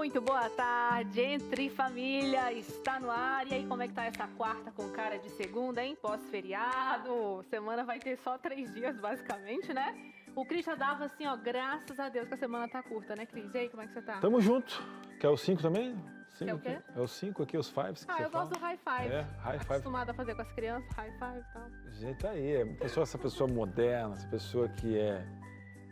Muito boa tarde, Entre Família está no ar. E aí, como é que tá essa quarta com cara de segunda, hein? Pós-feriado, semana vai ter só 3 dias, basicamente, né? O Cris já dava assim, ó, graças a Deus que a semana tá curta, né, Cris? E aí, como é que você tá? Tamo junto. Quer o 5 também? Quer o quê? É o 5 aqui, os 5 que você eu fala. gosto do high five. É, high five. Acostumada a fazer com as crianças, high five e tal. Gente, aí, essa pessoa moderna, essa pessoa que é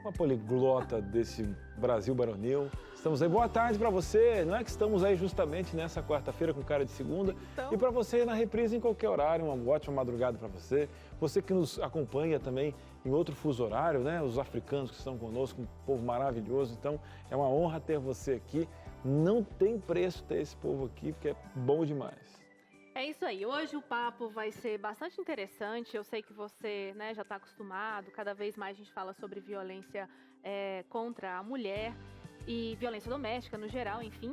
uma poliglota desse Brasil baronil. Estamos aí, boa tarde para você. Não é que estamos aí justamente nessa quarta-feira com cara de segunda. Então... E para você na reprise em qualquer horário, uma ótima madrugada para você. Você que nos acompanha também em outro fuso horário, né? Os africanos que estão conosco, um povo maravilhoso. Então, é uma honra ter você aqui. Não tem preço ter esse povo aqui, porque é bom demais. É isso aí, hoje o papo vai ser bastante interessante, eu sei que você, né, já está acostumado, cada vez mais a gente fala sobre violência contra a mulher e violência doméstica no geral, enfim.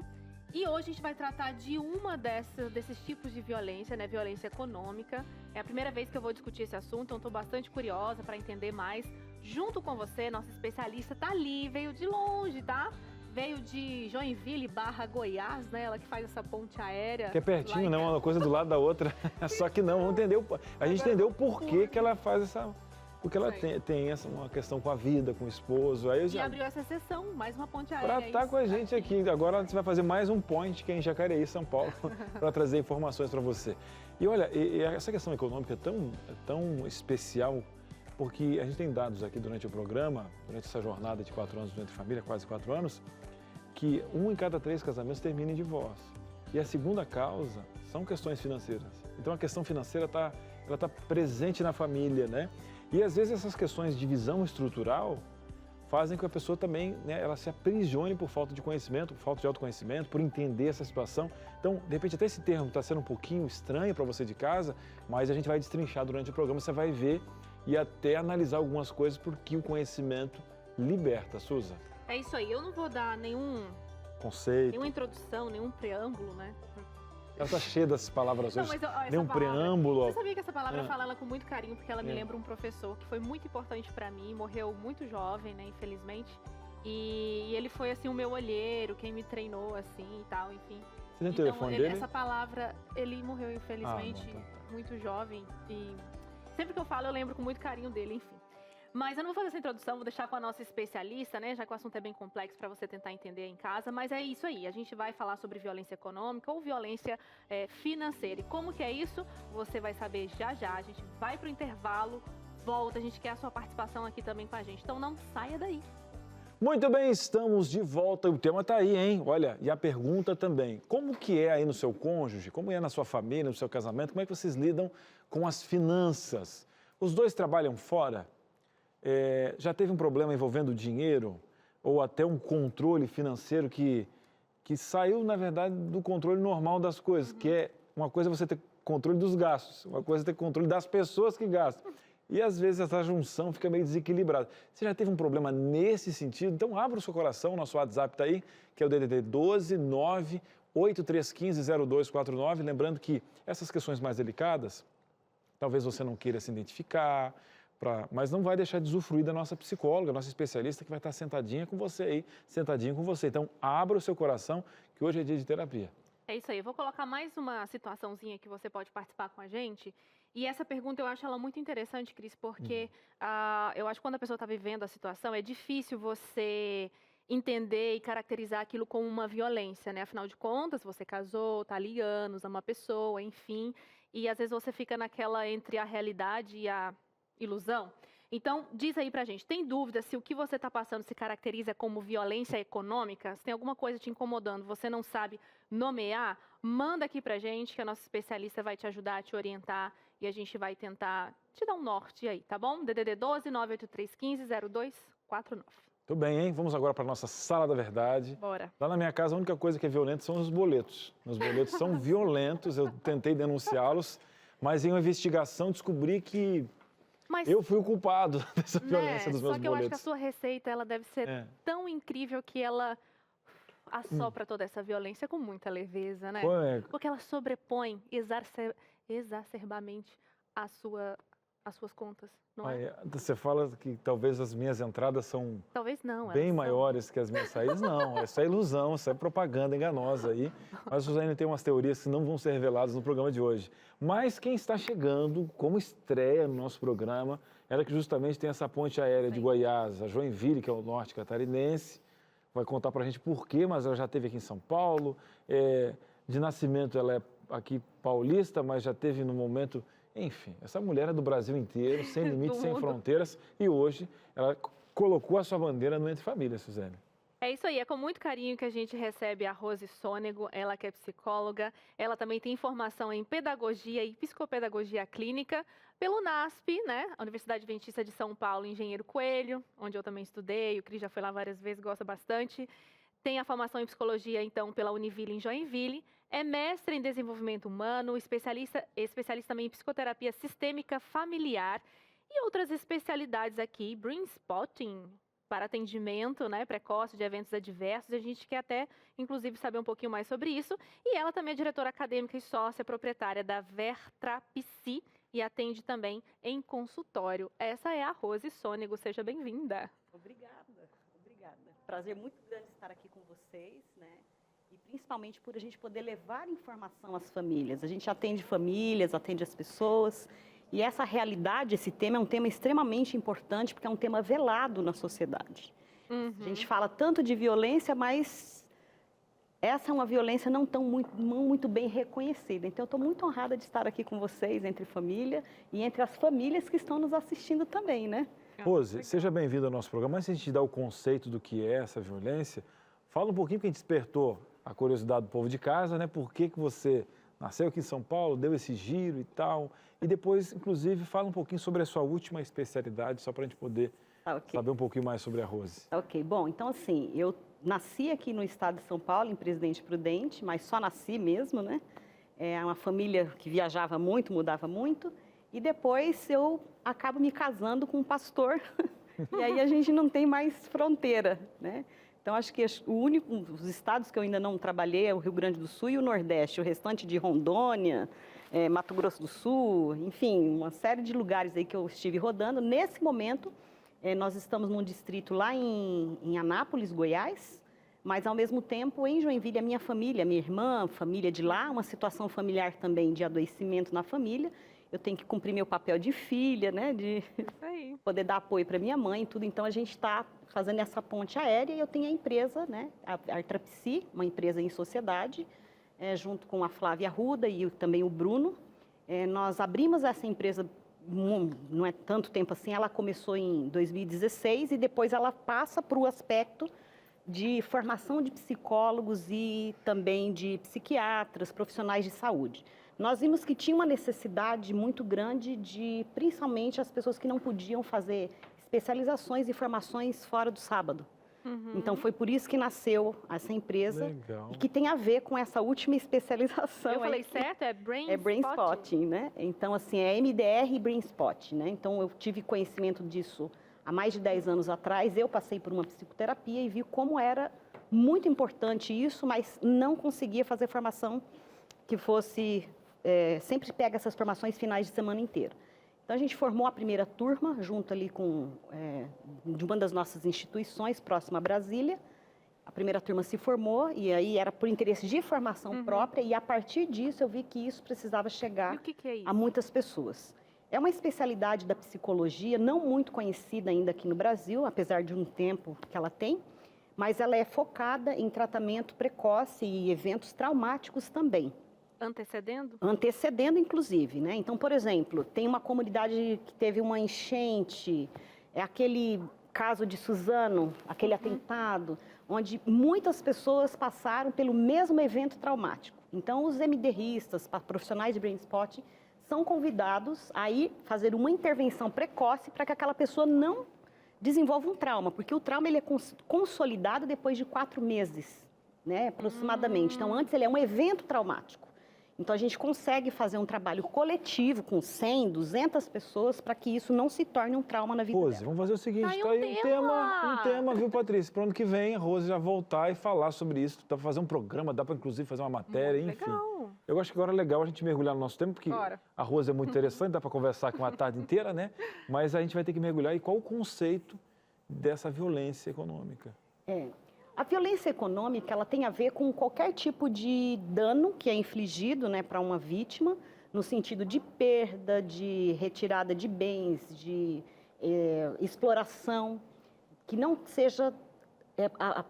E hoje a gente vai tratar de uma desses tipos de violência, né, violência econômica. É a primeira vez que eu vou discutir esse assunto, então estou bastante curiosa para entender mais. Junto com você, nossa especialista tá ali, veio de longe, tá? Veio de Joinville / Goiás, né? Ela que faz essa ponte aérea. Que é pertinho, né? Uma coisa do lado da outra. Só que não, vamos entender. A gente entendeu o porquê que ela faz essa... Porque ela tem uma questão com a vida, com o esposo. Aí E abriu essa sessão, mais uma ponte aérea. Para estar com a gente aqui. Agora você vai fazer mais um point que é em Jacareí, São Paulo, para trazer informações para você. E olha, essa questão econômica é tão especial, porque a gente tem dados aqui durante o programa, durante essa jornada de 4 anos dentro de família, quase 4 anos, que 1 em cada 3 casamentos termina em divórcio. E a segunda causa são questões financeiras. Então a questão financeira ela tá presente na família, né? E às vezes essas questões de visão estrutural fazem com que a pessoa também, né, ela se aprisione por falta de conhecimento, por falta de autoconhecimento, por entender essa situação. Então, de repente, até esse termo está sendo um pouquinho estranho para você de casa, mas a gente vai destrinchar durante o programa, você vai ver e até analisar algumas coisas, porque o conhecimento liberta, Suza. É isso aí, eu não vou dar nenhum conceito, nenhuma introdução, nenhum preâmbulo, né? Ela está cheia dessas palavras hoje. Nenhum preâmbulo. Você sabia que essa palavra eu falo ela com muito carinho, porque ela me lembra um professor que foi muito importante para mim, morreu muito jovem, né, infelizmente. E ele foi, assim, o meu olheiro, quem me treinou, assim, e tal, enfim. Você tem o telefone dele? Essa palavra, ele morreu, infelizmente, muito jovem. E sempre que eu falo, eu lembro com muito carinho dele, enfim. Mas eu não vou fazer essa introdução, vou deixar com a nossa especialista, né? Já que o assunto é bem complexo para você tentar entender em casa. Mas é isso aí, a gente vai falar sobre violência econômica ou violência financeira. E como que é isso? Você vai saber já já. A gente vai pro intervalo, volta, a gente quer a sua participação aqui também com a gente. Então não saia daí. Muito bem, estamos de volta. O tema tá aí, hein? Olha, e a pergunta também. Como que é aí no seu cônjuge? Como é na sua família, no seu casamento? Como é que vocês lidam com as finanças? Os dois trabalham fora? Já teve um problema envolvendo dinheiro ou até um controle financeiro que saiu, na verdade, do controle normal das coisas, que é uma coisa você ter controle dos gastos, uma coisa ter controle das pessoas que gastam. E às vezes essa junção fica meio desequilibrada. Você já teve um problema nesse sentido? Então abra o seu coração, nosso WhatsApp está aí, que é o DDD 12 9 8315 0249. Lembrando que essas questões mais delicadas, talvez você não queira se identificar, mas não vai deixar de usufruir da nossa psicóloga, nossa especialista, que vai estar sentadinha com você aí, sentadinho com você. Então, abra o seu coração, que hoje é dia de terapia. É isso aí, eu vou colocar mais uma situaçãozinha que você pode participar com a gente. E essa pergunta eu acho ela muito interessante, Cris, porque eu acho que quando a pessoa está vivendo a situação, é difícil você entender e caracterizar aquilo como uma violência, né? Afinal de contas, você casou, tá ali anos, ama uma pessoa, enfim. E às vezes você fica naquela entre a realidade e a ilusão. Então, diz aí pra gente, tem dúvida se o que você está passando se caracteriza como violência econômica? Se tem alguma coisa te incomodando, você não sabe nomear, manda aqui pra gente que a nossa especialista vai te ajudar, te orientar e a gente vai tentar te dar um norte aí, tá bom? DDD 12 98315 0249. Tudo bem, hein? Vamos agora para a nossa Sala da Verdade. Bora. Lá na minha casa, a única coisa que é violenta são os boletos. Os boletos são violentos, eu tentei denunciá-los, mas em uma investigação descobri que eu fui o culpado dessa violência dos meus boletos. Só que eu acho que a sua receita ela deve ser tão incrível que ela assopra toda essa violência com muita leveza, né? Porque ela sobrepõe exacerbamente a as suas contas, não é? Você fala que talvez as minhas entradas são Talvez não. bem maiores que as minhas saídas. Não, essa é ilusão, essa é propaganda enganosa aí. Mas a Suzane tem umas teorias que não vão ser reveladas no programa de hoje. Mas quem está chegando como estreia no nosso programa, ela que justamente tem essa ponte aérea de Goiás a Joinville, que é o norte catarinense, vai contar pra gente por quê, mas ela já esteve aqui em São Paulo. De nascimento ela é aqui paulista, mas já teve no momento... Enfim, essa mulher é do Brasil inteiro, sem limites, sem fronteiras, e hoje ela colocou a sua bandeira no Entre Famílias, Suzane. É isso aí, é com muito carinho que a gente recebe a Rose Sônego, ela que é psicóloga, ela também tem formação em pedagogia e psicopedagogia clínica pelo NASP, né, a Universidade Adventista de São Paulo, Engenheiro Coelho, onde eu também estudei, o Cris já foi lá várias vezes, gosta bastante. Tem a formação em psicologia, então, pela Univille em Joinville. É mestre em desenvolvimento humano, especialista também em psicoterapia sistêmica familiar e outras especialidades aqui, Brain Spotting, para atendimento, né, precoce de eventos adversos. A gente quer até, inclusive, saber um pouquinho mais sobre isso. E ela também é diretora acadêmica e sócia proprietária da Vertrapsi e atende também em consultório. Essa é a Rose Sônego. Seja bem-vinda. Obrigada. Prazer muito grande estar aqui com vocês, né? E principalmente por a gente poder levar informação às famílias. A gente atende famílias, atende as pessoas. E essa realidade, esse tema é um tema extremamente importante, porque é um tema velado na sociedade. A gente fala tanto de violência, mas essa é uma violência não muito bem reconhecida. Então, eu estou muito honrada de estar aqui com vocês, entre família e entre as famílias que estão nos assistindo também, né? Rose, seja bem-vinda ao nosso programa. Antes de a gente dar o conceito do que é essa violência, fala um pouquinho que a gente despertou a curiosidade do povo de casa, né? Por que você nasceu aqui em São Paulo, deu esse giro e tal. E depois, inclusive, fala um pouquinho sobre a sua última especialidade, só para a gente poder saber um pouquinho mais sobre a Rose. Ok, bom, então assim, eu nasci aqui no estado de São Paulo, em Presidente Prudente, mas só nasci mesmo, né? É uma família que viajava muito, mudava muito. E depois eu acabo me casando com um pastor, e aí a gente não tem mais fronteira, né? Então, acho que os estados que eu ainda não trabalhei é o Rio Grande do Sul e o Nordeste, o restante de Rondônia, Mato Grosso do Sul, enfim, uma série de lugares aí que eu estive rodando. Nesse momento, nós estamos num distrito lá em Anápolis, Goiás, mas ao mesmo tempo em Joinville, a minha família, minha irmã, família de lá, uma situação familiar também de adoecimento na família. Eu tenho que cumprir meu papel de filha, né, de poder dar apoio para minha mãe e tudo. Então, a gente está fazendo essa ponte aérea e eu tenho a empresa, né, a Vertrapsi, uma empresa em sociedade, junto com a Flávia Arruda e também o Bruno. Nós abrimos essa empresa, não é tanto tempo assim, ela começou em 2016 e depois ela passa para o aspecto de formação de psicólogos e também de psiquiatras, profissionais de saúde. Nós vimos que tinha uma necessidade muito grande de, principalmente, as pessoas que não podiam fazer especializações e formações fora do sábado. Então, foi por isso que nasceu essa empresa. Legal. E que tem a ver com essa última especialização. Eu falei certo? É Brain Spotting, né? Então, assim, é MDR e Brain Spot, né? Então, eu tive conhecimento disso há mais de 10 anos atrás. Eu passei por uma psicoterapia e vi como era muito importante isso, mas não conseguia fazer formação que fosse... sempre pega essas formações finais de semana inteira. Então, a gente formou a primeira turma, junto ali de uma das nossas instituições, próxima a Brasília. A primeira turma se formou, e aí era por interesse de formação própria, e a partir disso eu vi que isso precisava chegar a muitas pessoas. É uma especialidade da psicologia, não muito conhecida ainda aqui no Brasil, apesar de um tempo que ela tem, mas ela é focada em tratamento precoce e eventos traumáticos também. Antecedendo? Antecedendo, inclusive, né? Então, por exemplo, tem uma comunidade que teve uma enchente, aquele caso de Suzano, aquele atentado, onde muitas pessoas passaram pelo mesmo evento traumático. Então, os MDRistas, profissionais de Brain Spot, são convidados a ir fazer uma intervenção precoce para que aquela pessoa não desenvolva um trauma, porque o trauma ele é consolidado depois de 4 meses, né, aproximadamente. Então, antes ele é um evento traumático. Então, a gente consegue fazer um trabalho coletivo com 100, 200 pessoas para que isso não se torne um trauma na vida Rose, dela. vamos fazer o seguinte, tá aí um tema, viu, Patrícia? Para o ano que vem, a Rose já voltar e falar sobre isso. Dá para fazer um programa, dá para, inclusive, fazer uma matéria, enfim. Legal. Eu acho que agora é legal a gente mergulhar no nosso tempo, porque Bora. a Rose é muito interessante, dá para conversar com a tarde inteira, né? Mas a gente vai ter que mergulhar. E qual o conceito dessa violência econômica? A violência econômica, ela tem a ver com qualquer tipo de dano que é infligido, né, para uma vítima, no sentido de perda, de retirada de bens, de exploração, que não seja...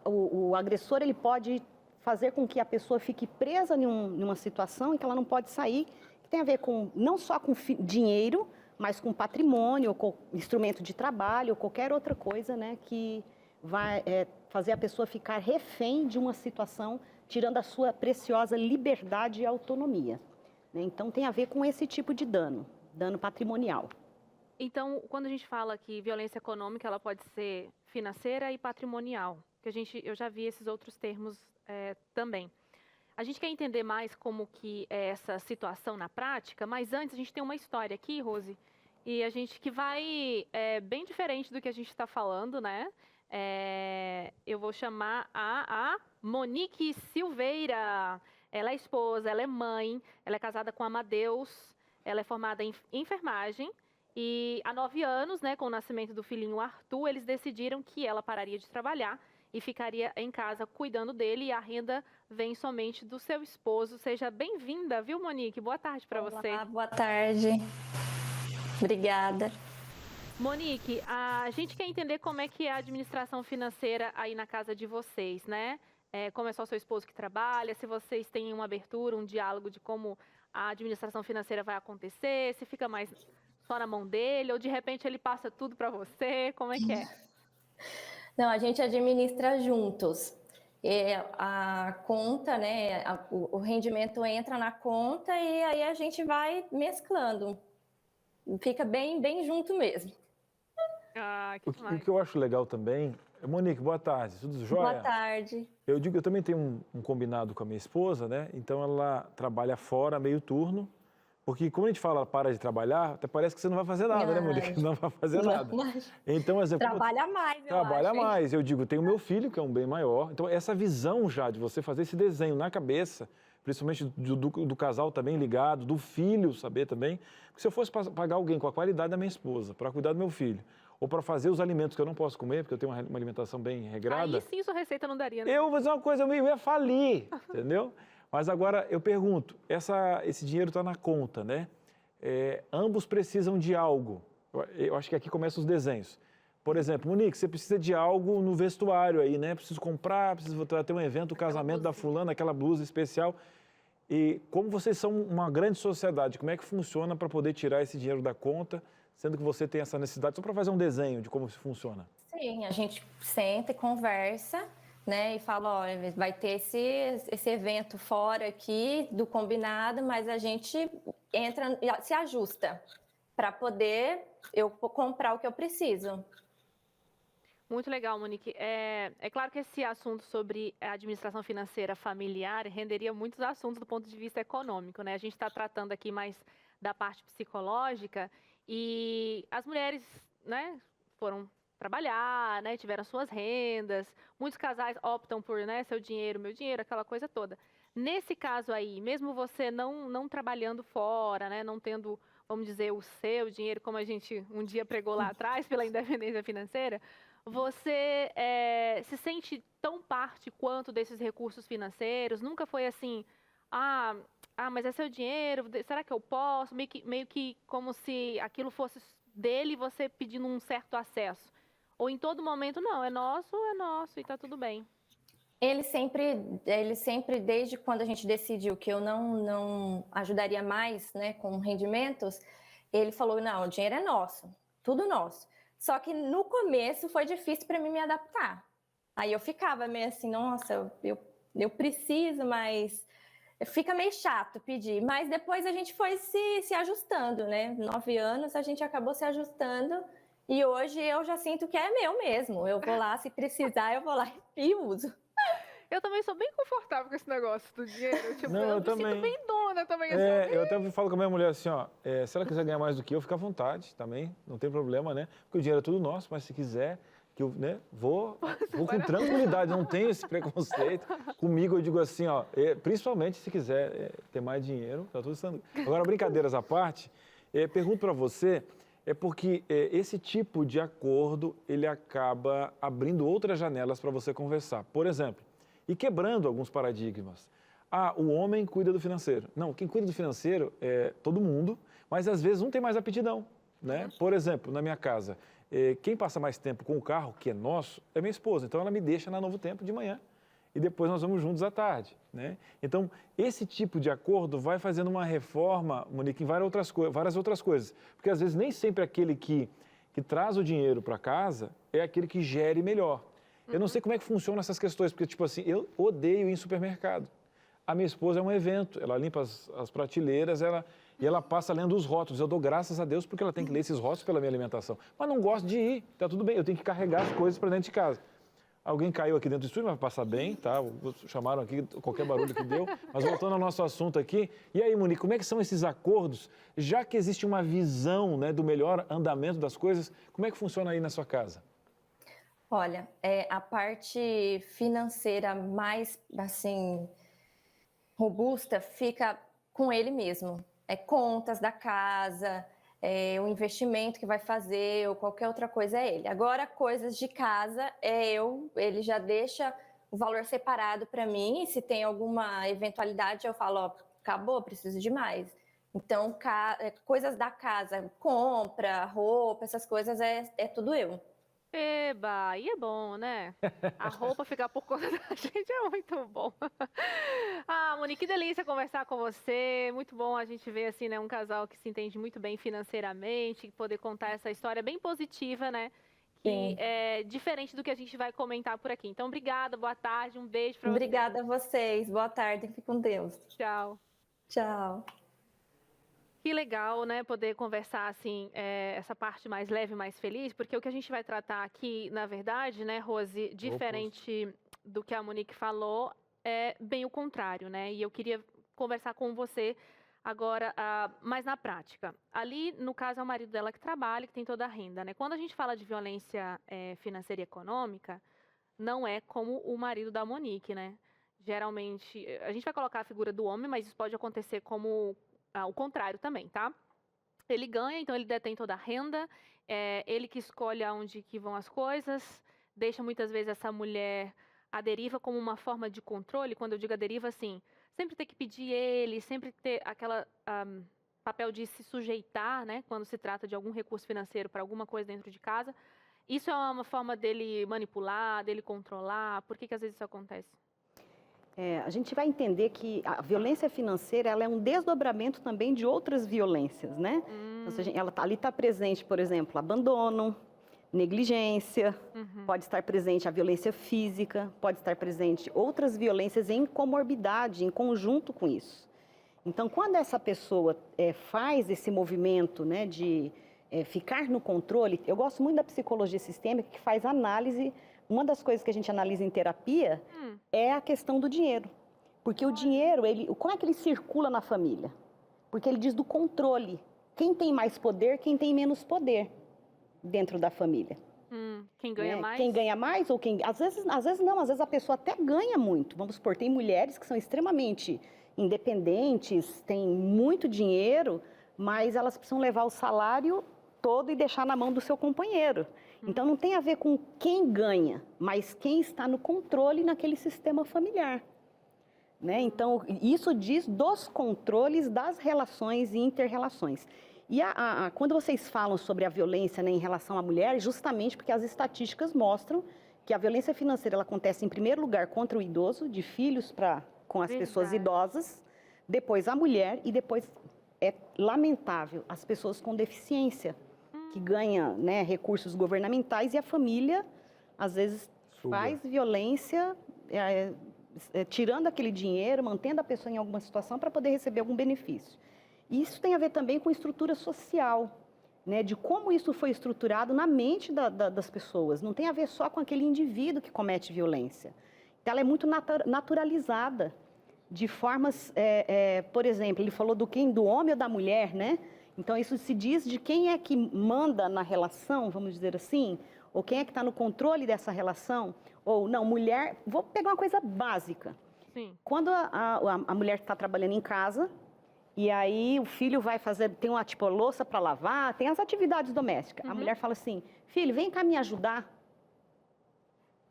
o agressor, ele pode fazer com que a pessoa fique presa numa situação em que ela não pode sair, que tem a ver com, não só com dinheiro, mas com patrimônio, ou com instrumento de trabalho, ou qualquer outra coisa, né, que vai fazer a pessoa ficar refém de uma situação, tirando a sua preciosa liberdade e autonomia. Né? Então, tem a ver com esse tipo de dano patrimonial. Então, quando a gente fala que violência econômica, ela pode ser financeira e patrimonial, que eu já vi esses outros termos também. A gente quer entender mais como que é essa situação na prática, mas antes a gente tem uma história aqui, Rose, e a gente que vai bem diferente do que a gente está falando, né? Eu vou chamar a Monique Silveira. Ela é esposa, ela é mãe, ela é casada com Amadeus, ela é formada em enfermagem e há 9 anos, né, com o nascimento do filhinho Arthur, eles decidiram que ela pararia de trabalhar e ficaria em casa cuidando dele e a renda vem somente do seu esposo. Seja bem-vinda, viu, Monique? Boa tarde para você. Boa tarde. Obrigada. Monique, a gente quer entender como é que é a administração financeira aí na casa de vocês, né? Como é só seu esposo que trabalha, se vocês têm uma abertura, um diálogo de como a administração financeira vai acontecer, se fica mais só na mão dele, ou de repente ele passa tudo para você, como é que é? Não, a gente administra juntos. A conta, né, o rendimento entra na conta e aí a gente vai mesclando. Fica bem junto mesmo. Ah, O que eu acho legal também... Monique, boa tarde, tudo jóia? Boa tarde. Eu também tenho um combinado com a minha esposa, né? Então ela trabalha fora, meio turno, porque como a gente fala para de trabalhar, até parece que você não vai fazer nada, né, Monique? Não vai fazer nada. Então, exemplo, trabalha mais, trabalha mais. Eu digo, tenho meu filho, que é um bem maior. Então, essa visão já de você fazer esse desenho na cabeça, principalmente do casal também ligado, do filho saber também. Porque se eu fosse pagar alguém com a qualidade da minha esposa, para cuidar do meu filho, ou para fazer os alimentos que eu não posso comer, porque eu tenho uma alimentação bem regrada. Aí sim sua receita não daria, né? Eu vou dizer uma coisa, eu ia falir, entendeu? Mas agora eu pergunto, esse dinheiro está na conta, né? Ambos precisam de algo. Eu acho que aqui começam os desenhos. Por exemplo, Monique, você precisa de algo no vestuário aí, né? Preciso comprar, preciso ter um evento, o casamento da fulana, aquela blusa especial. E como vocês são uma grande sociedade, como é que funciona para poder tirar esse dinheiro da conta, sendo que você tem essa necessidade, só para fazer um desenho de como isso funciona? Sim, a gente senta e conversa, né, e fala, olha, vai ter esse evento fora aqui do combinado, mas a gente entra, se ajusta para poder eu comprar o que eu preciso. Muito legal, Monique. É claro que esse assunto sobre a administração financeira familiar renderia muitos assuntos do ponto de vista econômico, né? A gente está tratando aqui mais da parte psicológica e as mulheres, né, foram trabalhar, né, tiveram suas rendas. Muitos casais optam por, né, seu dinheiro, meu dinheiro, aquela coisa toda. Nesse caso aí, mesmo você não trabalhando fora, né, não tendo, vamos dizer, o seu dinheiro, como a gente um dia pregou lá atrás pela independência financeira, você se sente tão parte quanto desses recursos financeiros? Nunca foi assim, mas é seu dinheiro, será que eu posso? Meio que como se aquilo fosse dele e você pedindo um certo acesso. Ou em todo momento, não, é nosso e tá tudo bem. Ele sempre, desde quando a gente decidiu que eu não ajudaria mais, né, com rendimentos, ele falou, não, o dinheiro é nosso, tudo nosso. Só que no começo foi difícil para mim me adaptar. Aí eu ficava meio assim, nossa, eu preciso, mas fica meio chato pedir. Mas depois a gente foi se ajustando, né? 9 anos a gente acabou se ajustando e hoje eu já sinto que é meu mesmo. Eu vou lá, se precisar, eu vou lá e uso. Eu também sou bem confortável com esse negócio do dinheiro. Tipo, Não, eu também. sinto bem dona também. Eu até falo com a minha mulher assim, ó, se ela quiser ganhar mais do que eu, fica à vontade também, não tem problema, né? Porque o dinheiro é tudo nosso, mas se quiser que eu, né, vou com tranquilidade, não tenho esse preconceito. Comigo eu digo assim, ó, principalmente se quiser ter mais dinheiro, tá tudo estando. Agora, brincadeiras à parte, pergunto para você, porque esse tipo de acordo, ele acaba abrindo outras janelas para você conversar. Por exemplo, e quebrando alguns paradigmas. O homem cuida do financeiro. Não, quem cuida do financeiro é todo mundo, mas às vezes um tem mais aptidão, né? Por exemplo, na minha casa, quem passa mais tempo com o carro, que é nosso, é minha esposa. Então, ela me deixa na Novo Tempo de manhã e depois nós vamos juntos à tarde, né? Então, esse tipo de acordo vai fazendo uma reforma, Monique, em várias outras coisas. Porque, às vezes, nem sempre aquele que traz o dinheiro para casa é aquele que gere melhor. Eu não sei como é que funcionam essas questões, porque, tipo assim, eu odeio ir em supermercado. A minha esposa é um evento, ela limpa as prateleiras, e ela passa lendo os rótulos. Eu dou graças a Deus porque ela tem que ler esses rótulos pela minha alimentação. Mas não gosto de ir, tá tudo bem, eu tenho que carregar as coisas para dentro de casa. Alguém caiu aqui dentro do estúdio, mas vai passar bem, tá? Chamaram aqui, qualquer barulho que deu. Mas voltando ao nosso assunto aqui. E aí, Monique, como é que são esses acordos? Já que existe uma visão, né, do melhor andamento das coisas, como é que funciona aí na sua casa? Olha, a parte financeira mais, assim, robusta fica com ele mesmo. Contas da casa, o investimento que vai fazer ou qualquer outra coisa é ele. Agora, coisas de casa, ele já deixa o valor separado para mim, e se tem alguma eventualidade eu falo, ó, acabou, preciso de mais. Então, coisas da casa, compra, roupa, essas coisas é tudo eu. Eba, aí é bom, né? A roupa ficar por conta da gente é muito bom. Monique, que delícia conversar com você. Muito bom a gente ver assim, né, um casal que se entende muito bem financeiramente, poder contar essa história bem positiva, né? Que Sim. é diferente do que a gente vai comentar por aqui. Então, obrigada, boa tarde, um beijo para você. Obrigada a vocês. Boa tarde, fique com Deus. Tchau. Tchau. Que legal, né, poder conversar assim, essa parte mais leve, mais feliz, porque o que a gente vai tratar aqui, na verdade, né, Rose, diferente do que a Monique falou, é bem o contrário, né? E eu queria conversar com você agora, mais na prática. Ali, no caso, é o marido dela que trabalha, que tem toda a renda, né? Quando a gente fala de violência financeira e econômica, não é como o marido da Monique, né? Geralmente, a gente vai colocar a figura do homem, mas isso pode acontecer como o contrário também, tá? Ele ganha, então ele detém toda a renda, ele que escolhe aonde que vão as coisas, deixa muitas vezes essa mulher à deriva como uma forma de controle. Quando eu digo a deriva, assim, sempre ter que pedir ele, sempre ter aquela papel de se sujeitar, né? Quando se trata de algum recurso financeiro para alguma coisa dentro de casa. Isso é uma forma dele manipular, dele controlar? Por que às vezes isso acontece? A gente vai entender que a violência financeira ela é um desdobramento também de outras violências, né? Então, ela ali está presente, por exemplo, abandono, negligência, pode estar presente a violência física, pode estar presente outras violências em comorbidade, em conjunto com isso. Então, quando essa pessoa faz esse movimento, né, de ficar no controle, eu gosto muito da psicologia sistêmica, que faz análise. Uma das coisas que a gente analisa em terapia é a questão do dinheiro. Porque o dinheiro, como é que ele circula na família? Porque ele diz do controle. Quem tem mais poder, quem tem menos poder dentro da família. Quem ganha mais? Quem ganha mais ou quem... Às vezes não, às vezes a pessoa até ganha muito. Vamos supor, tem mulheres que são extremamente independentes, têm muito dinheiro, mas elas precisam levar o salário todo e deixar na mão do seu companheiro. Então, não tem a ver com quem ganha, mas quem está no controle naquele sistema familiar. Né? Então, isso diz dos controles das relações e inter-relações. E quando vocês falam sobre a violência, né, em relação à mulher, justamente porque as estatísticas mostram que a violência financeira ela acontece, em primeiro lugar, contra o idoso, de filhos com as pessoas idosas, depois a mulher e depois, é lamentável, as pessoas com deficiência, que ganha, né, recursos governamentais, e a família, às vezes, faz violência, tirando aquele dinheiro, mantendo a pessoa em alguma situação para poder receber algum benefício. E isso tem a ver também com estrutura social, né, de como isso foi estruturado na mente das pessoas. Não tem a ver só com aquele indivíduo que comete violência. Então, ela é muito naturalizada, de formas, por exemplo, ele falou do homem ou da mulher, né? Então, isso se diz de quem é que manda na relação, vamos dizer assim, Ou quem é que está no controle dessa relação? Ou não, mulher... Vou pegar uma coisa básica. Sim. Quando a mulher está trabalhando em casa, e aí o filho vai fazer, tem uma tipo louça para lavar, tem as atividades domésticas. A mulher fala assim, filho, vem cá me ajudar.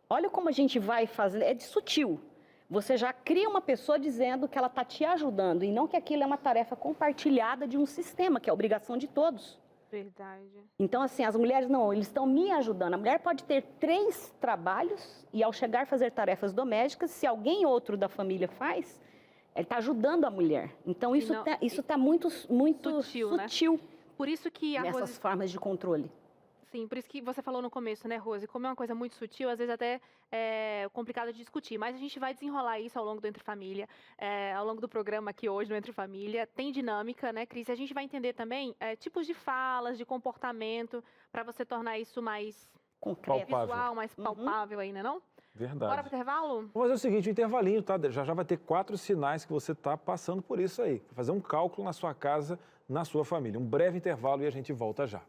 Olha como a gente vai fazer, é de sutil. Você já cria uma pessoa dizendo que ela está te ajudando, e não que aquilo é uma tarefa compartilhada de um sistema, que é a obrigação de todos. Verdade. Então, assim, as mulheres não, eles estão me ajudando. A mulher pode ter 3 trabalhos e ao chegar a fazer tarefas domésticas, se alguém outro da família faz, ele está ajudando a mulher. Então, isso tá muito Sutil, né? Por isso que a nessas Rose... formas de controle. Sim, por isso que você falou no começo, né, Rose? Como é uma coisa muito sutil, às vezes até é complicado de discutir. Mas a gente vai desenrolar isso ao longo do Entre Família, ao longo do programa aqui hoje, no Entre Família. Tem dinâmica, né, Cris? E a gente vai entender também tipos de falas, de comportamento, para você tornar isso mais Concreto. visual, mais palpável aí, né, não? Verdade. Bora pro intervalo? Vamos fazer o seguinte, o intervalinho, tá? Já vai ter 4 sinais que você está passando por isso aí. Fazer um cálculo na sua casa, na sua família. Um breve intervalo e a gente volta já.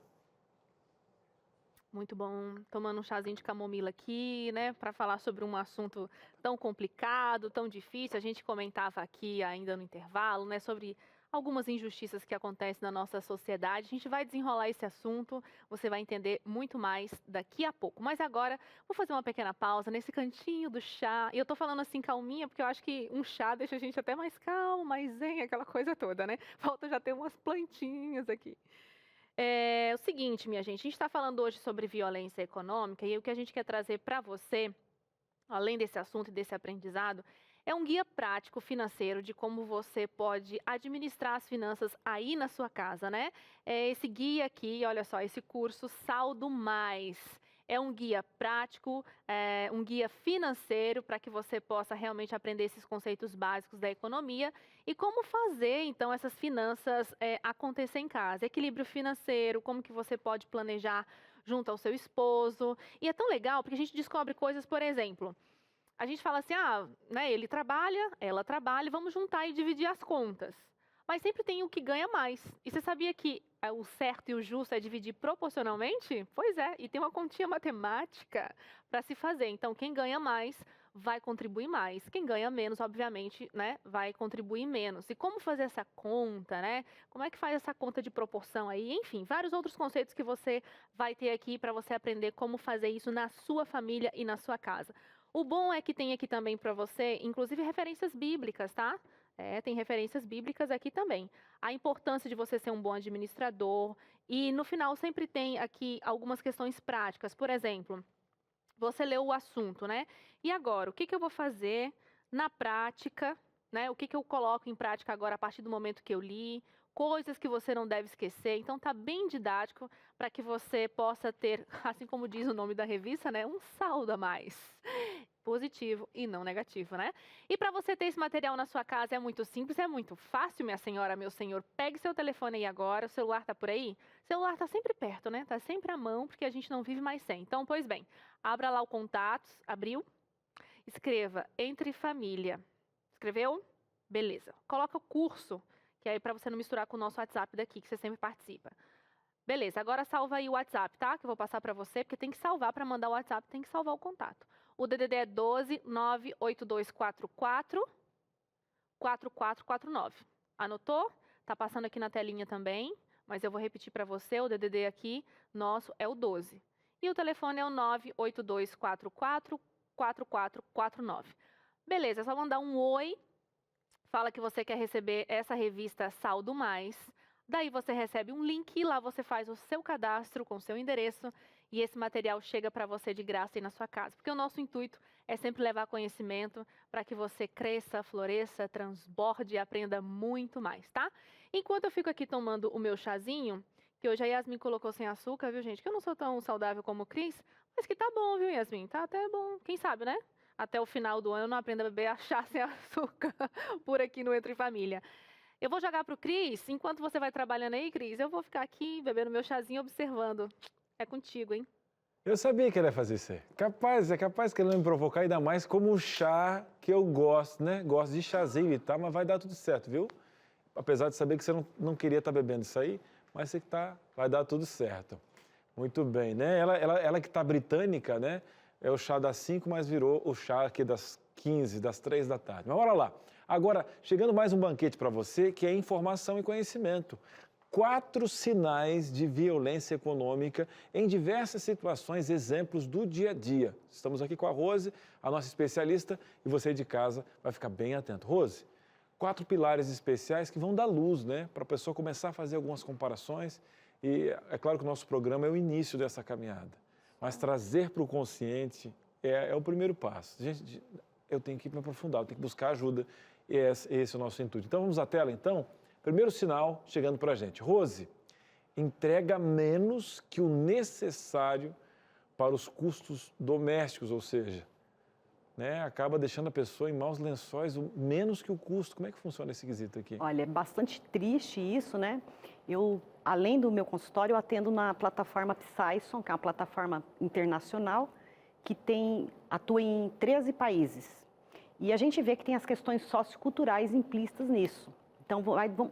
Muito bom, tomando um chazinho de camomila aqui, né, para falar sobre um assunto tão complicado, tão difícil. A gente comentava aqui ainda no intervalo, né, sobre algumas injustiças que acontecem na nossa sociedade. A gente vai desenrolar esse assunto, você vai entender muito mais daqui a pouco. Mas agora, vou fazer uma pequena pausa nesse cantinho do chá. E eu tô falando assim calminha, porque eu acho que um chá deixa a gente até mais calmo, mais zen, aquela coisa toda, né? Falta já ter umas plantinhas aqui. É o seguinte, minha gente está falando hoje sobre violência econômica e o que a gente quer trazer para você, além desse assunto e desse aprendizado, é um guia prático financeiro de como você pode administrar as finanças aí na sua casa, né? Esse guia aqui, olha só, esse curso Saldo Mais. É um guia prático, um guia financeiro para que você possa realmente aprender esses conceitos básicos da economia e como fazer, então, essas finanças acontecer em casa. Equilíbrio financeiro, como que você pode planejar junto ao seu esposo. E é tão legal porque a gente descobre coisas, por exemplo, a gente fala assim, né, ele trabalha, ela trabalha, vamos juntar e dividir as contas. Mas sempre tem o que ganha mais. E você sabia que o certo e o justo é dividir proporcionalmente? Pois é, e tem uma continha matemática para se fazer. Então, quem ganha mais vai contribuir mais. Quem ganha menos, obviamente, né, vai contribuir menos. E como fazer essa conta, né? Como é que faz essa conta de proporção aí? Enfim, vários outros conceitos que você vai ter aqui para você aprender como fazer isso na sua família e na sua casa. O bom é que tem aqui também para você, inclusive, referências bíblicas, tá? Tem referências bíblicas aqui também. A importância de você ser um bom administrador. E no final sempre tem aqui algumas questões práticas. Por exemplo, você leu o assunto, né? E agora, o que eu vou fazer na prática, né? O que eu coloco em prática agora a partir do momento que eu li? Coisas que você não deve esquecer. Então tá bem didático para que você possa ter, assim como diz o nome da revista, né? Um saldo a mais. Positivo e não negativo, né? E para você ter esse material na sua casa é muito simples, é muito fácil, minha senhora, meu senhor. Pegue seu telefone aí agora, o celular tá por aí? O celular tá sempre perto, né? Tá sempre à mão, porque a gente não vive mais sem. Então, pois bem, abra lá o Contatos, abriu? Escreva Entre Família. Escreveu? Beleza. Coloca o curso, que é aí para você não misturar com o nosso WhatsApp daqui, que você sempre participa. Beleza, agora salva aí o WhatsApp, tá? Que eu vou passar para você, porque tem que salvar para mandar o WhatsApp, tem que salvar o contato. O DDD é 12 98244 4449. Anotou? Tá passando aqui na telinha também, mas eu vou repetir para você, o DDD aqui nosso é o 12. E o telefone é o 98244 4449. Beleza, é só mandar um oi, fala que você quer receber essa revista Saldo Mais. Daí você recebe um link e lá você faz o seu cadastro com o seu endereço e esse material chega para você de graça aí na sua casa. Porque o nosso intuito é sempre levar conhecimento para que você cresça, floresça, transborde e aprenda muito mais, tá? Enquanto eu fico aqui tomando o meu chazinho, que hoje a Yasmin colocou sem açúcar, viu, gente? Que eu não sou tão saudável como o Cris, mas que tá bom, viu, Yasmin? Tá até bom. Quem sabe, né? Até o final do ano eu não aprendo a beber chá sem açúcar por aqui no Entre Família. Eu vou jogar pro Cris, enquanto você vai trabalhando aí, Cris, eu vou ficar aqui bebendo meu chazinho, observando. É contigo, hein? Eu sabia que ele ia fazer isso aí. É capaz que ele não me provocar, ainda mais como o chá que eu gosto, né? Gosto de chazinho e tal, mas vai dar tudo certo, viu? Apesar de saber que você não queria estar bebendo isso aí, mas você vai dar tudo certo. Muito bem, né? Ela que está britânica, né? É o chá das 5, mas virou o chá aqui das 15, das 3 da tarde. Mas bora lá. Agora, chegando mais um banquete para você, que é informação e conhecimento. 4 sinais de violência econômica em diversas situações, exemplos do dia a dia. Estamos aqui com a Rose, a nossa especialista, e você de casa vai ficar bem atento. Rose, 4 pilares especiais que vão dar luz, né? Para a pessoa começar a fazer algumas comparações. E é claro que o nosso programa é o início dessa caminhada, mas trazer para o consciente é o primeiro passo. Gente, eu tenho que me aprofundar, eu tenho que buscar ajuda, e esse é o nosso intuito. Então, vamos à tela, então? Primeiro sinal chegando para a gente. Rose, entrega menos que o necessário para os custos domésticos, ou seja, né, acaba deixando a pessoa em maus lençóis, menos que o custo. Como é que funciona esse quesito aqui? Olha, é bastante triste isso, né? Eu, além do meu consultório, eu atendo na plataforma Psyson, que é uma plataforma internacional que atua em 13 países. E a gente vê que tem as questões socioculturais implícitas nisso. Então,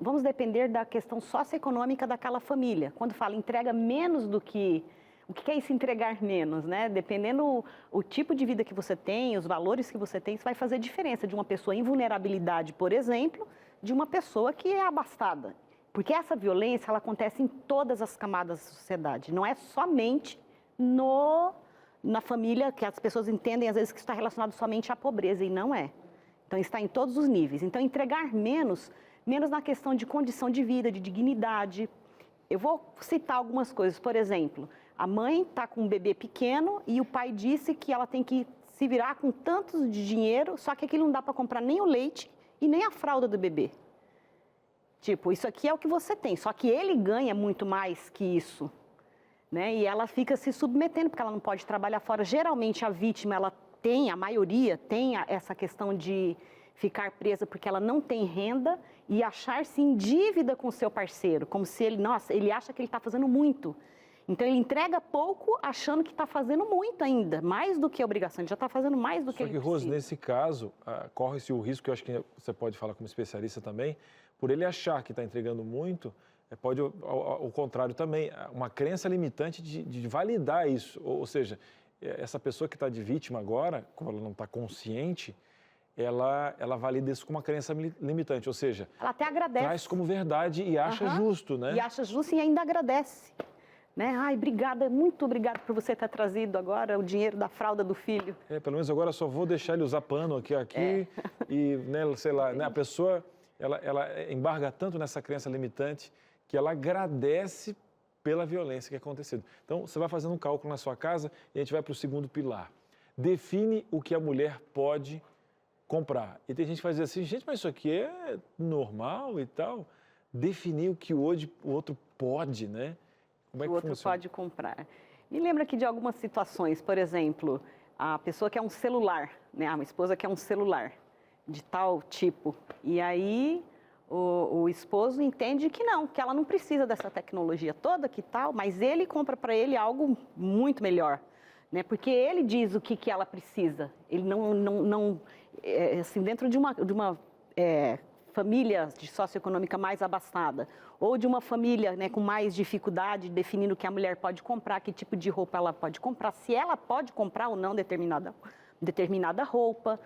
vamos depender da questão socioeconômica daquela família. Quando fala entrega menos do que... O que é isso, entregar menos, né? Dependendo o tipo de vida que você tem, os valores que você tem, isso vai fazer diferença de uma pessoa em vulnerabilidade, por exemplo, de uma pessoa que é abastada. Porque essa violência, ela acontece em todas as camadas da sociedade. Não é somente na família, que as pessoas entendem, às vezes, que está relacionado somente à pobreza, e não é. Então, está em todos os níveis. Então, entregar menos na questão de condição de vida, de dignidade. Eu vou citar algumas coisas. Por exemplo, a mãe está com um bebê pequeno e o pai disse que ela tem que se virar com tantos de dinheiro, só que aquilo não dá para comprar nem o leite e nem a fralda do bebê. Tipo, isso aqui é o que você tem, só que ele ganha muito mais que isso, né? E ela fica se submetendo, porque ela não pode trabalhar fora. Geralmente a vítima, a maioria tem essa questão de ficar presa porque ela não tem renda e achar-se em dívida com o seu parceiro, como se ele acha que ele está fazendo muito. Então, ele entrega pouco achando que está fazendo muito ainda, mais do que a obrigação, ele já está fazendo mais do que ele precisa. Só que, Rose, nesse caso, corre-se o risco, que eu acho que você pode falar como especialista também, por ele achar que está entregando muito, pode, ao contrário também, uma crença limitante de validar isso. Ou seja, essa pessoa que está de vítima agora, como ela não está consciente, ela valida isso com uma crença limitante, ou seja, ela até agradece. Traz como verdade e acha justo, né? E acha justo e ainda agradece. Né? Ai, obrigada, muito obrigada por você ter trazido agora o dinheiro da fralda do filho. Pelo menos agora só vou deixar ele usar pano aqui e, né, sei lá, né, a pessoa, ela embarga tanto nessa crença limitante que ela agradece pela violência que é acontecida. Então, você vai fazendo um cálculo na sua casa e a gente vai para o segundo pilar. Define o que a mulher pode comprar. E tem gente que vai dizer assim, gente, mas isso aqui é normal e tal. Definir o que o outro pode, né? Como é que o outro funciona? pode comprar. Me lembra aqui de algumas situações, por exemplo, a pessoa quer um celular, né? Uma esposa quer um celular de tal tipo. E aí o esposo entende que não, que ela não precisa dessa tecnologia toda, que tal, mas ele compra para ele algo muito melhor, né? Porque ele diz o que ela precisa. Ele não assim, dentro de uma família de socioeconômica mais abastada, ou de uma família, né, com mais dificuldade, definindo o que a mulher pode comprar, que tipo de roupa ela pode comprar, se ela pode comprar ou não determinada roupa,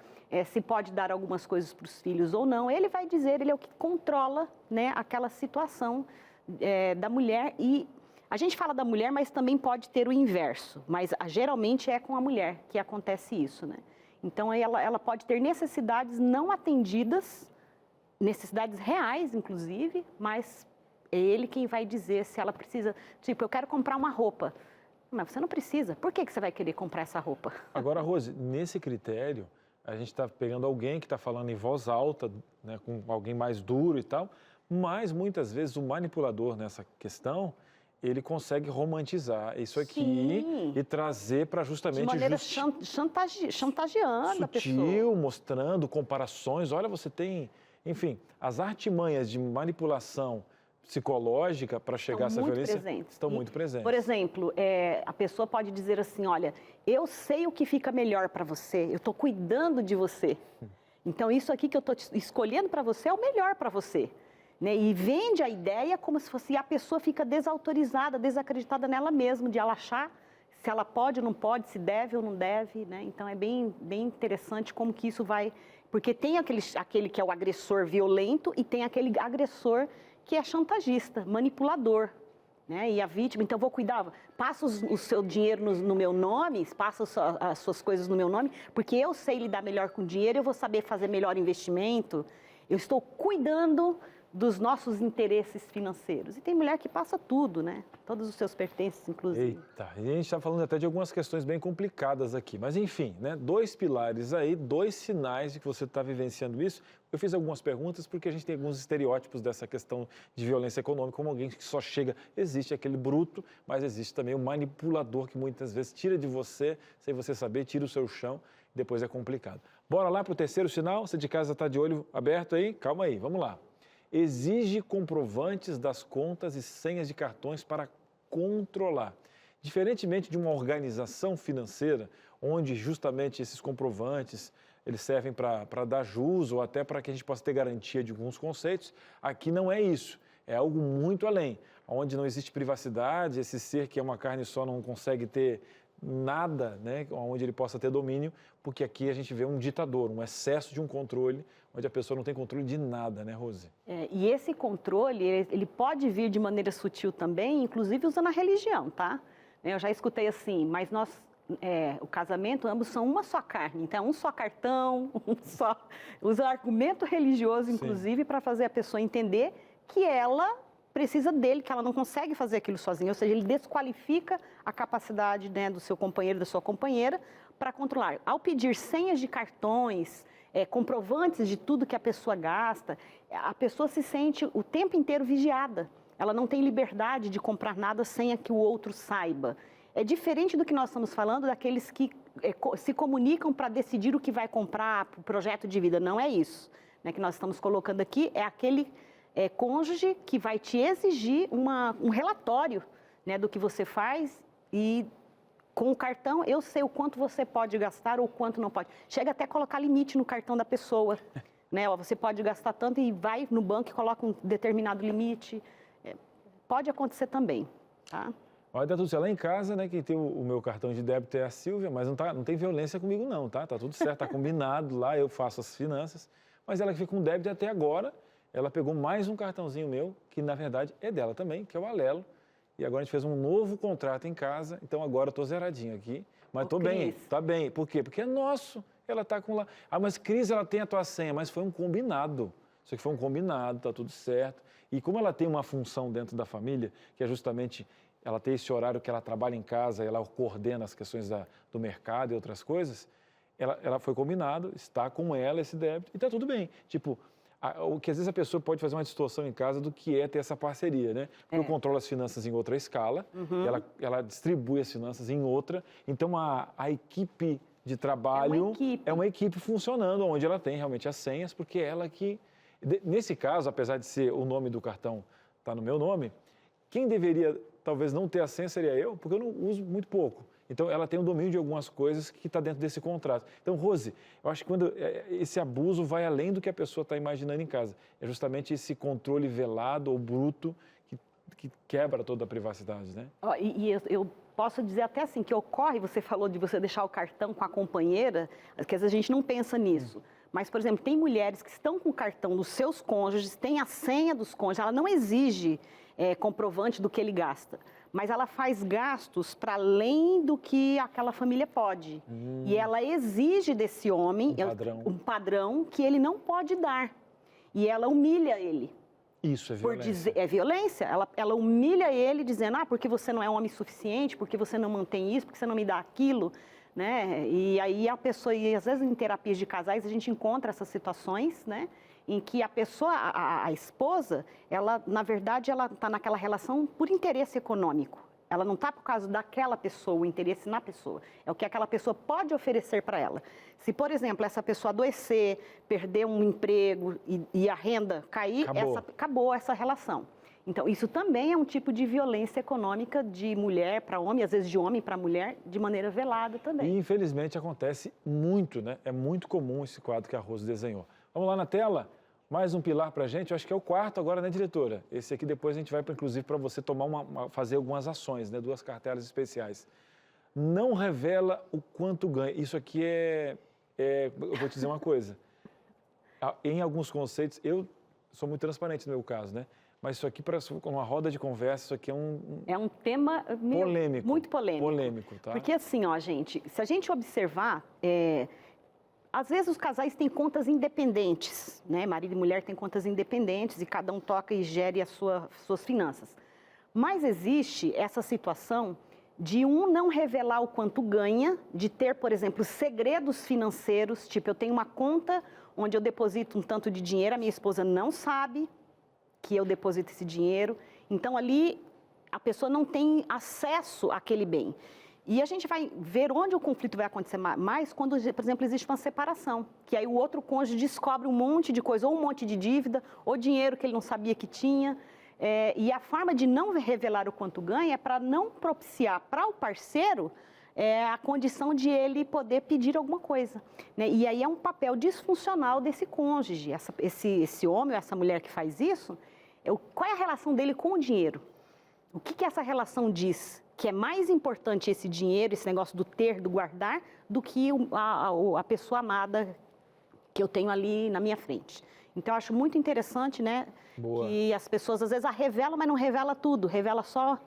se pode dar algumas coisas para os filhos ou não, ele vai dizer, ele é o que controla, né, aquela situação da mulher. E a gente fala da mulher, mas também pode ter o inverso, mas geralmente é com a mulher que acontece isso, né? Então ela pode ter necessidades não atendidas, necessidades reais, inclusive, mas é ele quem vai dizer se ela precisa. Tipo, eu quero comprar uma roupa. Mas você não precisa. Por que você vai querer comprar essa roupa? Agora, Rose, nesse critério, a gente está pegando alguém que está falando em voz alta, né, com alguém mais duro e tal, mas muitas vezes o manipulador nessa questão, ele consegue romantizar isso aqui. Sim. E trazer para justamente... De maneira chantageando a pessoa. Sutil, mostrando comparações. Olha, você tem... Enfim, as artimanhas de manipulação psicológica para chegar a essa violência estão muito presentes. Por exemplo, a pessoa pode dizer assim, olha, eu sei o que fica melhor para você, eu estou cuidando de você. Então, isso aqui que eu estou escolhendo para você é o melhor para você. né? E vende a ideia como se fosse, e a pessoa fica desautorizada, desacreditada nela mesma, de ela achar se ela pode ou não pode, se deve ou não deve, né? Então é bem interessante como que isso vai... Porque tem aquele que é o agressor violento e tem aquele agressor que é chantagista, manipulador, né? E a vítima, então vou cuidar, passa o seu dinheiro no meu nome, passa as suas coisas no meu nome, porque eu sei lidar melhor com dinheiro, eu vou saber fazer melhor investimento, eu estou cuidando dos nossos interesses financeiros. E tem mulher que passa tudo, né? Todos os seus pertences, inclusive. Eita, e a gente está falando até de algumas questões bem complicadas aqui. Mas, enfim, né? 2 pilares aí, 2 sinais de que você está vivenciando isso. Eu fiz algumas perguntas porque a gente tem alguns estereótipos dessa questão de violência econômica, como alguém que só chega... Existe aquele bruto, mas existe também o manipulador que muitas vezes tira de você, sem você saber, tira o seu chão, e depois é complicado. Bora lá para o 3º sinal? Você de casa está de olho aberto aí? Calma aí, vamos lá. Exige comprovantes das contas e senhas de cartões para controlar. Diferentemente de uma organização financeira, onde justamente esses comprovantes eles servem para dar jus ou até para que a gente possa ter garantia de alguns conceitos, aqui não é isso. É algo muito além, onde não existe privacidade, esse ser que é uma carne só não consegue ter nada, né, onde ele possa ter domínio, porque aqui a gente vê um ditador, um excesso de um controle, onde a pessoa não tem controle de nada, né, Rose? E esse controle, ele pode vir de maneira sutil também, inclusive usando a religião, tá? Eu já escutei assim, mas o casamento, ambos são uma só carne, então um só cartão, usa argumento religioso, inclusive, para fazer a pessoa entender que ela precisa dele, que ela não consegue fazer aquilo sozinha, ou seja, ele desqualifica a capacidade, né, do seu companheiro, da sua companheira, para controlar. Ao pedir senhas de cartões, comprovantes de tudo que a pessoa gasta, a pessoa se sente o tempo inteiro vigiada. Ela não tem liberdade de comprar nada sem que o outro saiba. É diferente do que nós estamos falando daqueles que se comunicam para decidir o que vai comprar para o projeto de vida. Não é isso, né, que nós estamos colocando aqui, é aquele cônjuge que vai te exigir um relatório, né, do que você faz e com o cartão eu sei o quanto você pode gastar ou quanto não pode. Chega até a colocar limite no cartão da pessoa, né? Você pode gastar tanto e vai no banco e coloca um determinado limite. Pode acontecer também, tá? Olha, tá tudo certo. Lá em casa, né, quem tem o meu cartão de débito é a Silvia, mas não tem violência comigo não, tá? Tá tudo certo, tá combinado lá, eu faço as finanças, mas ela que fica com débito até agora, ela pegou mais um cartãozinho meu, que na verdade é dela também, que é o Alelo. E agora a gente fez um novo contrato em casa, então agora eu tô zeradinho aqui. Mas tô bem, tá bem. Por quê? Porque é nosso, ela tá com lá. Ah, mas Cris, ela tem a tua senha, mas foi um combinado. Isso aqui foi um combinado, tá tudo certo. E como ela tem uma função dentro da família, que é justamente ela ter esse horário que ela trabalha em casa, ela coordena as questões do mercado e outras coisas, ela foi combinado, está com ela esse débito e tá tudo bem. Tipo, o que às vezes a pessoa pode fazer uma distorção em casa do que é ter essa parceria, né? Porque eu controlo as finanças em outra escala, ela distribui as finanças em outra, então a equipe de trabalho é uma equipe funcionando, onde ela tem realmente as senhas, porque é ela que... Nesse caso, apesar de ser o nome do cartão tá no meu nome, quem deveria talvez não ter a senha seria eu, porque eu não uso muito pouco. Então, ela tem o domínio de algumas coisas que está dentro desse contrato. Então, Rose, eu acho que quando esse abuso vai além do que a pessoa está imaginando em casa. É justamente esse controle velado ou bruto que quebra toda a privacidade, né? Eu posso dizer até assim, que ocorre, você falou de você deixar o cartão com a companheira, que às vezes a gente não pensa nisso. Mas, por exemplo, tem mulheres que estão com o cartão dos seus cônjuges, tem a senha dos cônjuges, ela não exige comprovante do que ele gasta. Mas ela faz gastos para além do que aquela família pode. E ela exige desse homem um padrão que ele não pode dar. E ela humilha ele. Isso é violência. É violência. Ela humilha ele dizendo, porque você não é homem suficiente, porque você não mantém isso, porque você não me dá aquilo. Né? E aí a pessoa, e às vezes em terapias de casais, a gente encontra essas situações, né? Em que a pessoa, a esposa, ela, na verdade, ela está naquela relação por interesse econômico. Ela não está por causa daquela pessoa, o interesse na pessoa. É o que aquela pessoa pode oferecer para ela. Se, por exemplo, essa pessoa adoecer, perder um emprego e a renda cair, acabou essa relação. Então, isso também é um tipo de violência econômica de mulher para homem, às vezes de homem para mulher, de maneira velada também. E, infelizmente, acontece muito, né? É muito comum esse quadro que a Rose desenhou. Vamos lá na tela? Mais um pilar para a gente, eu acho que é o quarto agora, né, diretora? Esse aqui depois a gente vai, inclusive, para você tomar fazer algumas ações, né? 2 cartelas especiais. Não revela o quanto ganha. Isso aqui eu vou te dizer uma coisa. Em alguns conceitos, eu sou muito transparente no meu caso, né? Mas isso aqui, para uma roda de conversa, isso aqui é um tema polêmico, muito polêmico. Polêmico, tá? Porque assim, ó, gente, se a gente observar, às vezes os casais têm contas independentes, né? Marido e mulher têm contas independentes e cada um toca e gere as suas finanças. Mas existe essa situação de um não revelar o quanto ganha, de ter, por exemplo, segredos financeiros, tipo, eu tenho uma conta onde eu deposito um tanto de dinheiro, a minha esposa não sabe que eu deposito esse dinheiro, então ali a pessoa não tem acesso àquele bem. E a gente vai ver onde o conflito vai acontecer mais quando, por exemplo, existe uma separação, que aí o outro cônjuge descobre um monte de coisa, ou um monte de dívida, ou dinheiro que ele não sabia que tinha. E a forma de não revelar o quanto ganha é para não propiciar para o parceiro a condição de ele poder pedir alguma coisa, né? E aí é um papel disfuncional desse cônjuge, esse homem ou essa mulher que faz isso, qual é a relação dele com o dinheiro? O que essa relação diz? Que é mais importante esse dinheiro, esse negócio do ter, do guardar, do que a pessoa amada que eu tenho ali na minha frente. Então, eu acho muito interessante, né? Boa. Que as pessoas, às vezes, revelam, mas não revela tudo. Revela só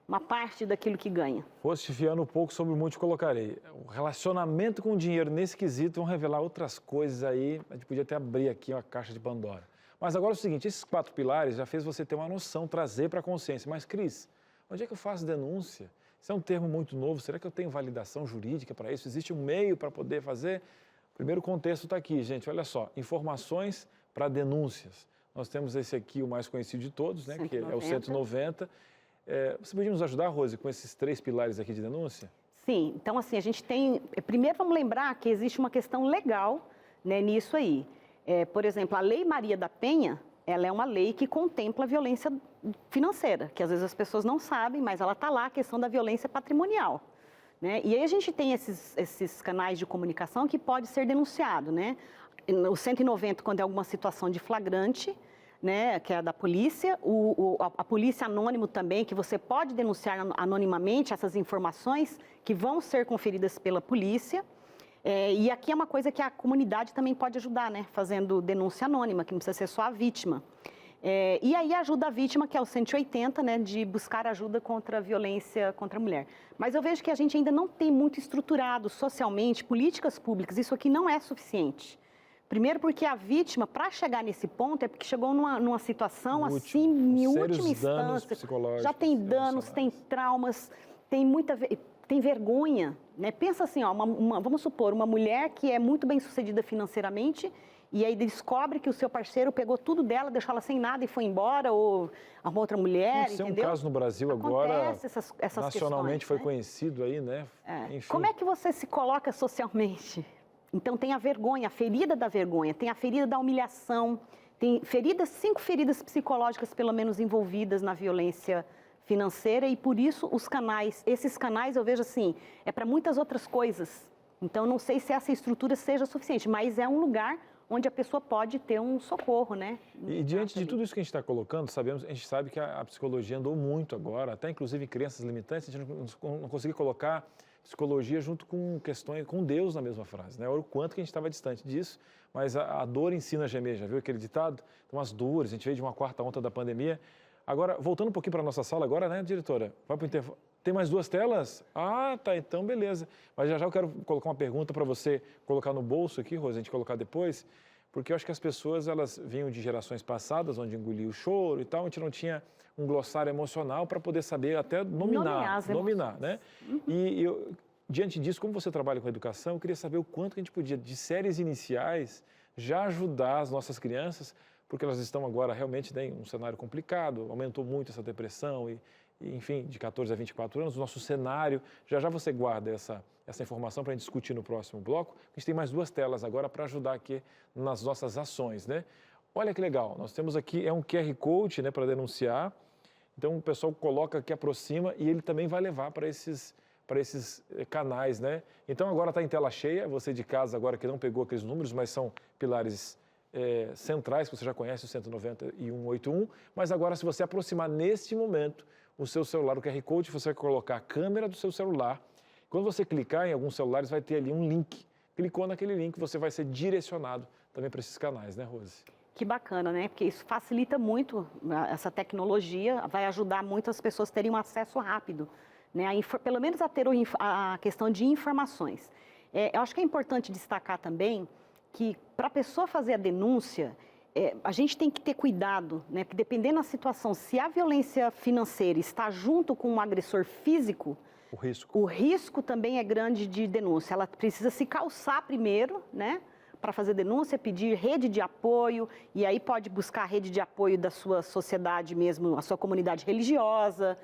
uma parte daquilo que ganha. Postifiando um pouco sobre o muito colocarei. O relacionamento com o dinheiro nesse quesito vão revelar outras coisas aí. A gente podia até abrir aqui uma caixa de Pandora. Mas agora é o seguinte, esses 4 pilares já fez você ter uma noção, trazer para a consciência. Mas, Cris, onde é que eu faço denúncia? Isso é um termo muito novo. Será que eu tenho validação jurídica para isso? Existe um meio para poder fazer? O primeiro contexto está aqui, gente. Olha só, informações para denúncias. Nós temos esse aqui, o mais conhecido de todos, né? 190. Que é o 190. Você podia nos ajudar, Rose, com esses 3 pilares aqui de denúncia? Sim. Então, assim, a gente tem... Primeiro, vamos lembrar que existe uma questão legal, né, nisso aí. Por exemplo, a Lei Maria da Penha, ela é uma lei que contempla a violência financeira, que às vezes as pessoas não sabem, mas ela está lá, a questão da violência patrimonial, né? E aí a gente tem esses canais de comunicação que pode ser denunciado, né? O 190, quando é alguma situação de flagrante, né, que é da polícia, a polícia anônimo também, que você pode denunciar anonimamente essas informações que vão ser conferidas pela polícia. E aqui é uma coisa que a comunidade também pode ajudar, né? Fazendo denúncia anônima, que não precisa ser só a vítima. E aí ajuda a vítima, que é o 180, né? De buscar ajuda contra a violência contra a mulher. Mas eu vejo que a gente ainda não tem muito estruturado socialmente políticas públicas. Isso aqui não é suficiente. Primeiro porque a vítima, para chegar nesse ponto, é porque chegou numa situação assim, em última instância. Já tem danos, tem traumas, tem vergonha, né? Pensa assim, ó, vamos supor, uma mulher que é muito bem sucedida financeiramente e aí descobre que o seu parceiro pegou tudo dela, deixou ela sem nada e foi embora, ou arrumou outra mulher, entendeu? Tem um caso no Brasil agora, essas nacionalmente questões, foi né? Conhecido aí, né? Enfim. Como é que você se coloca socialmente? Então tem a vergonha, a ferida da vergonha, tem a ferida da humilhação, tem 5 feridas psicológicas pelo menos envolvidas na violência financeira e por isso esses canais eu vejo assim, é para muitas outras coisas. Então não sei se essa estrutura seja suficiente, mas é um lugar onde a pessoa pode ter um socorro, né? E diante de tudo isso que a gente está colocando, a gente sabe que a psicologia andou muito agora, até inclusive em crenças limitantes, a gente não conseguiu colocar psicologia junto com questões, com Deus na mesma frase, né? Olha o quanto que a gente estava distante disso, mas a dor ensina a gemer, já viu aquele ditado? Então as dores, a gente veio de uma 4ª onda da pandemia. Agora, voltando um pouquinho para a nossa sala agora, né, diretora? Vai para o intervalo. Tem mais 2 telas? Ah, tá, então beleza. Mas já eu quero colocar uma pergunta para você colocar no bolso aqui, Rose, a gente colocar depois, porque eu acho que as pessoas, elas vinham de gerações passadas, onde engolia o choro e tal, a gente não tinha um glossário emocional para poder saber até nominar, né? E diante disso, como você trabalha com educação, eu queria saber o quanto que a gente podia, de séries iniciais, já ajudar as nossas crianças, porque elas estão agora realmente em um cenário complicado, aumentou muito essa depressão e, enfim, de 14 a 24 anos, o nosso cenário, já você guarda essa informação para a gente discutir no próximo bloco. A gente tem mais 2 telas agora para ajudar aqui nas nossas ações, né? Olha que legal, nós temos aqui, é um QR Code, né, para denunciar, então o pessoal coloca aqui, aproxima e ele também vai levar para esses canais, né? Então agora está em tela cheia, você de casa agora que não pegou aqueles números, mas são pilares centrais, que você já conhece, o 190 e 181, mas agora se você aproximar neste momento o seu celular, o QR Code, você vai colocar a câmera do seu celular. Quando você clicar em alguns celulares, vai ter ali um link. Clicou naquele link, você vai ser direcionado também para esses canais, né, Rose? Que bacana, né? Porque isso facilita muito, essa tecnologia vai ajudar muito as pessoas a terem um acesso rápido, né? Pelo menos a ter a questão de informações. Eu acho que é importante destacar também que para a pessoa fazer a denúncia, a gente tem que ter cuidado, né? Porque dependendo da situação, se a violência financeira está junto com um agressor físico, o risco também é grande de denúncia. Ela precisa se calçar primeiro, né? Para fazer denúncia, pedir rede de apoio, e aí pode buscar a rede de apoio da sua sociedade mesmo, a sua comunidade religiosa,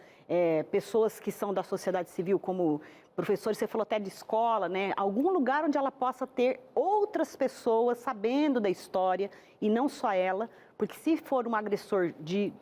pessoas que são da sociedade civil, como professores, você falou até de escola, né? Algum lugar onde ela possa ter outras pessoas sabendo da história, e não só ela, porque se for um agressor de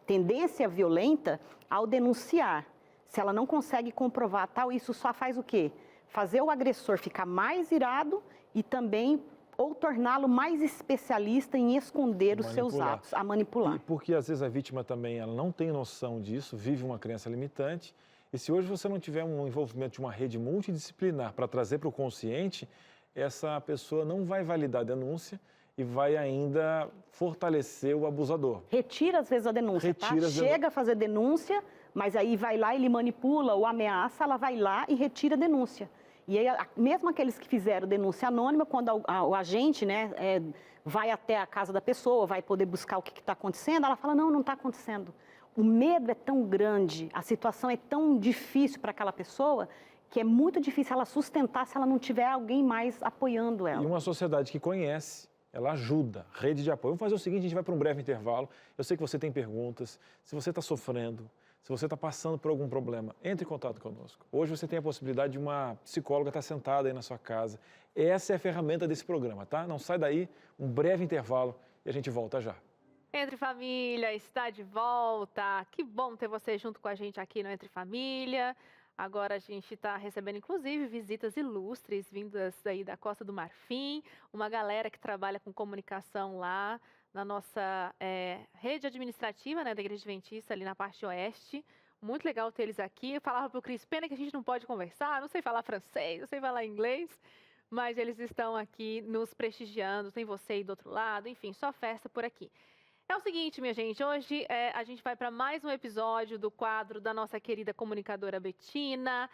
tendência violenta, ao denunciar, se ela não consegue comprovar tal, isso só faz o quê? Fazer o agressor ficar mais irado e também ou torná-lo mais especialista em esconder os seus atos, a manipular. E porque às vezes a vítima também ela não tem noção disso, vive uma crença limitante, e se hoje você não tiver um envolvimento de uma rede multidisciplinar para trazer para o consciente, essa pessoa não vai validar a denúncia e vai ainda fortalecer o abusador. Retira às vezes a denúncia, Chega a fazer denúncia, mas aí vai lá, ele manipula ou ameaça, ela vai lá e retira a denúncia. E aí, mesmo aqueles que fizeram denúncia anônima, quando o agente, né, vai até a casa da pessoa, vai poder buscar o que está acontecendo, ela fala, não está acontecendo. O medo é tão grande, a situação é tão difícil para aquela pessoa, que é muito difícil ela sustentar se ela não tiver alguém mais apoiando ela. E uma sociedade que conhece, ela ajuda, rede de apoio. Vamos fazer o seguinte, a gente vai para um breve intervalo. Eu sei que você tem perguntas, se você está sofrendo, se você está passando por algum problema, entre em contato conosco. Hoje você tem a possibilidade de uma psicóloga estar sentada aí na sua casa. Essa é a ferramenta desse programa, tá? Não sai daí, um breve intervalo e a gente volta já. Entre Família está de volta. Que bom ter você junto com a gente aqui no Entre Família. Agora a gente está recebendo, inclusive, visitas ilustres vindas aí da Costa do Marfim, uma galera que trabalha com comunicação lá na nossa rede administrativa, né, da Igreja Adventista, ali na parte oeste. Muito legal ter eles aqui. Eu falava para o Cris, pena que a gente não pode conversar, não sei falar francês, não sei falar inglês, mas eles estão aqui nos prestigiando, tem você aí do outro lado, enfim, só festa por aqui. É o seguinte, minha gente, hoje a gente vai para mais um episódio do quadro da nossa querida comunicadora Betina.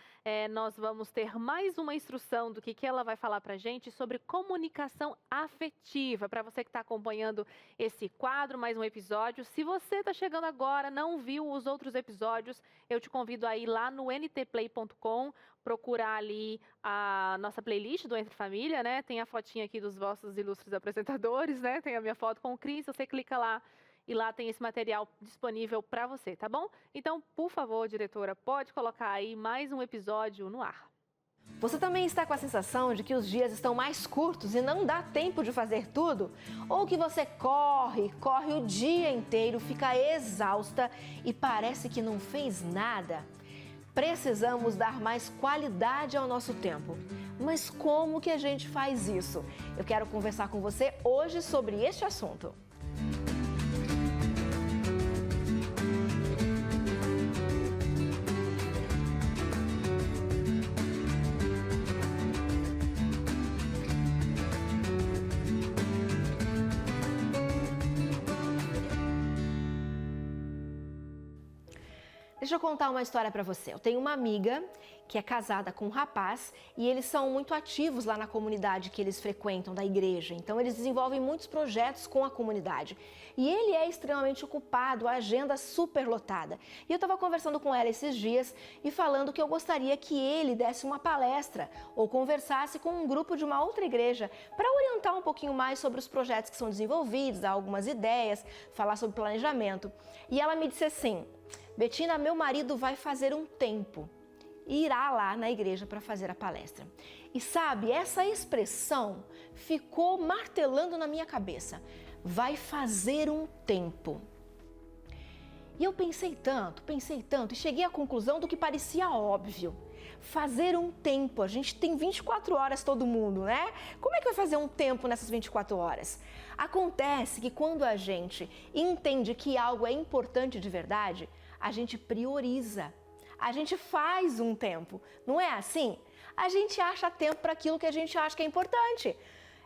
Nós vamos ter mais uma instrução do que ela vai falar para a gente sobre comunicação afetiva. Para você que está acompanhando esse quadro, mais um episódio. Se você está chegando agora, não viu os outros episódios, eu te convido a ir lá no ntplay.com, procurar ali a nossa playlist do Entre Família, né? Tem a fotinha aqui dos vossos ilustres apresentadores, né? Tem a minha foto com o Cris, você clica lá e lá tem esse material disponível para você, tá bom? Então, por favor, diretora, pode colocar aí mais um episódio no ar. Você também está com a sensação de que os dias estão mais curtos e não dá tempo de fazer tudo? Ou que você corre o dia inteiro, fica exausta e parece que não fez nada? Precisamos dar mais qualidade ao nosso tempo. Mas como que a gente faz isso? Eu quero conversar com você hoje sobre este assunto. Deixa eu contar uma história para você. Eu tenho uma amiga que é casada com um rapaz e eles são muito ativos lá na comunidade que eles frequentam, da igreja. Então, eles desenvolvem muitos projetos com a comunidade. E ele é extremamente ocupado, a agenda super lotada. E eu estava conversando com ela esses dias e falando que eu gostaria que ele desse uma palestra ou conversasse com um grupo de uma outra igreja para orientar um pouquinho mais sobre os projetos que são desenvolvidos, dar algumas ideias, falar sobre planejamento. E ela me disse assim: Betina, meu marido vai fazer um tempo e irá lá na igreja para fazer a palestra. E sabe, essa expressão ficou martelando na minha cabeça. Vai fazer um tempo. E eu pensei tanto e cheguei à conclusão do que parecia óbvio. fazer um tempo. A gente tem 24 horas todo mundo, né? Como é que vai fazer um tempo nessas 24 horas? Acontece que quando a gente entende que algo é importante de verdade, a gente prioriza. A gente faz um tempo. Não é assim? A gente acha tempo para aquilo que a gente acha que é importante.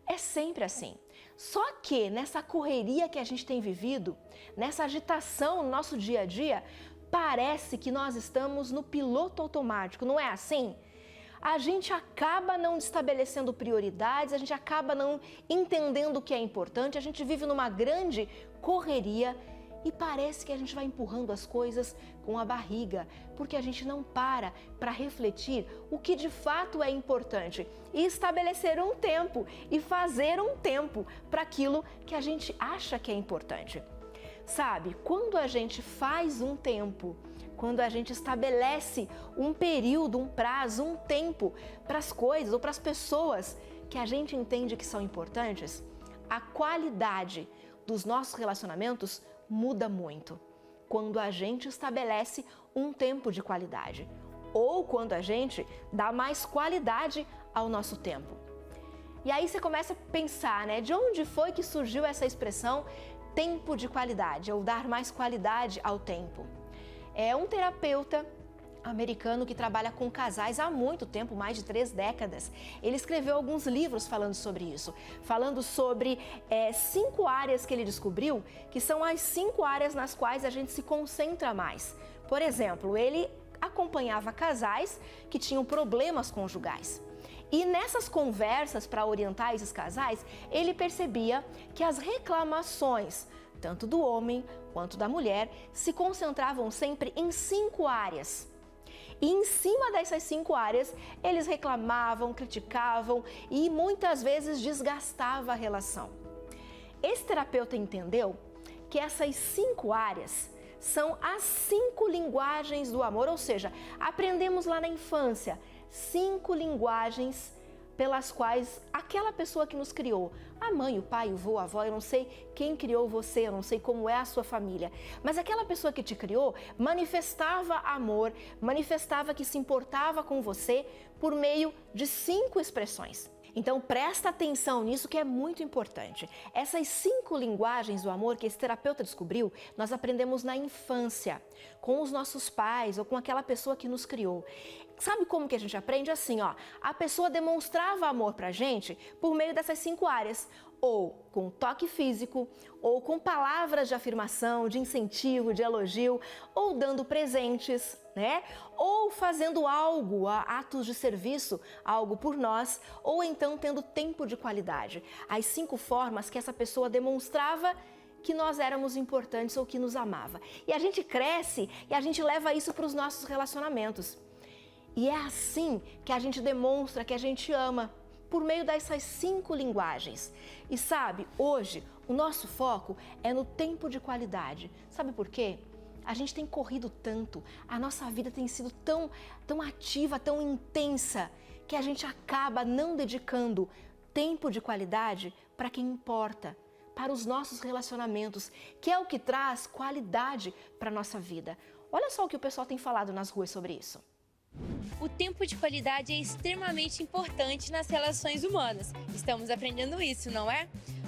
É sempre assim. Só que nessa correria que a gente tem vivido, nessa agitação no nosso dia a dia, parece que nós estamos no piloto automático, não é assim? A gente acaba não estabelecendo prioridades, a gente acaba não entendendo o que é importante, a gente vive numa grande correria e parece que a gente vai empurrando as coisas com a barriga, porque a gente não para refletir o que de fato é importante e estabelecer um tempo e fazer um tempo para aquilo que a gente acha que é importante. Sabe, quando a gente faz um tempo, quando a gente estabelece um período, um prazo, um tempo para as coisas ou para as pessoas que a gente entende que são importantes, a qualidade dos nossos relacionamentos muda muito. Quando a gente estabelece um tempo de qualidade ou quando a gente dá mais qualidade ao nosso tempo. E aí você começa a pensar, né, de onde foi que surgiu essa expressão tempo de qualidade, ou dar mais qualidade ao tempo. É um terapeuta americano que trabalha com casais há muito tempo, mais de 3 décadas. Ele escreveu alguns livros falando sobre isso, falando sobre 5 áreas que ele descobriu, que são as 5 áreas nas quais a gente se concentra mais. Por exemplo, ele acompanhava casais que tinham problemas conjugais. E nessas conversas para orientar esses casais, ele percebia que as reclamações, tanto do homem quanto da mulher, se concentravam sempre em 5 áreas. E em cima dessas 5 áreas, eles reclamavam, criticavam e muitas vezes desgastava a relação. Esse terapeuta entendeu que essas 5 áreas são as 5 linguagens do amor, ou seja, aprendemos lá na infância 5 linguagens pelas quais aquela pessoa que nos criou, a mãe, o pai, o vô, a avó, eu não sei quem criou você, eu não sei como é a sua família, mas aquela pessoa que te criou manifestava amor, manifestava que se importava com você por meio de 5 expressões. Então presta atenção nisso que é muito importante. Essas 5 linguagens do amor que esse terapeuta descobriu, nós aprendemos na infância, com os nossos pais ou com aquela pessoa que nos criou. Sabe como que a gente aprende? Assim, ó, a pessoa demonstrava amor pra gente por meio dessas 5 áreas, ou com toque físico, ou com palavras de afirmação, de incentivo, de elogio, ou dando presentes, né? Ou fazendo algo, atos de serviço, algo por nós, ou então tendo tempo de qualidade. As 5 formas que essa pessoa demonstrava que nós éramos importantes ou que nos amava. E a gente cresce e a gente leva isso para os nossos relacionamentos. E é assim que a gente demonstra que a gente ama, por meio dessas 5 linguagens. E sabe, hoje o nosso foco é no tempo de qualidade. Sabe por quê? A gente tem corrido tanto, a nossa vida tem sido tão ativa, tão intensa, que a gente acaba não dedicando tempo de qualidade para quem importa, para os nossos relacionamentos, que é o que traz qualidade para a nossa vida. Olha só o que o pessoal tem falado nas ruas sobre isso. O tempo de qualidade é extremamente importante nas relações humanas. Estamos aprendendo isso, não é?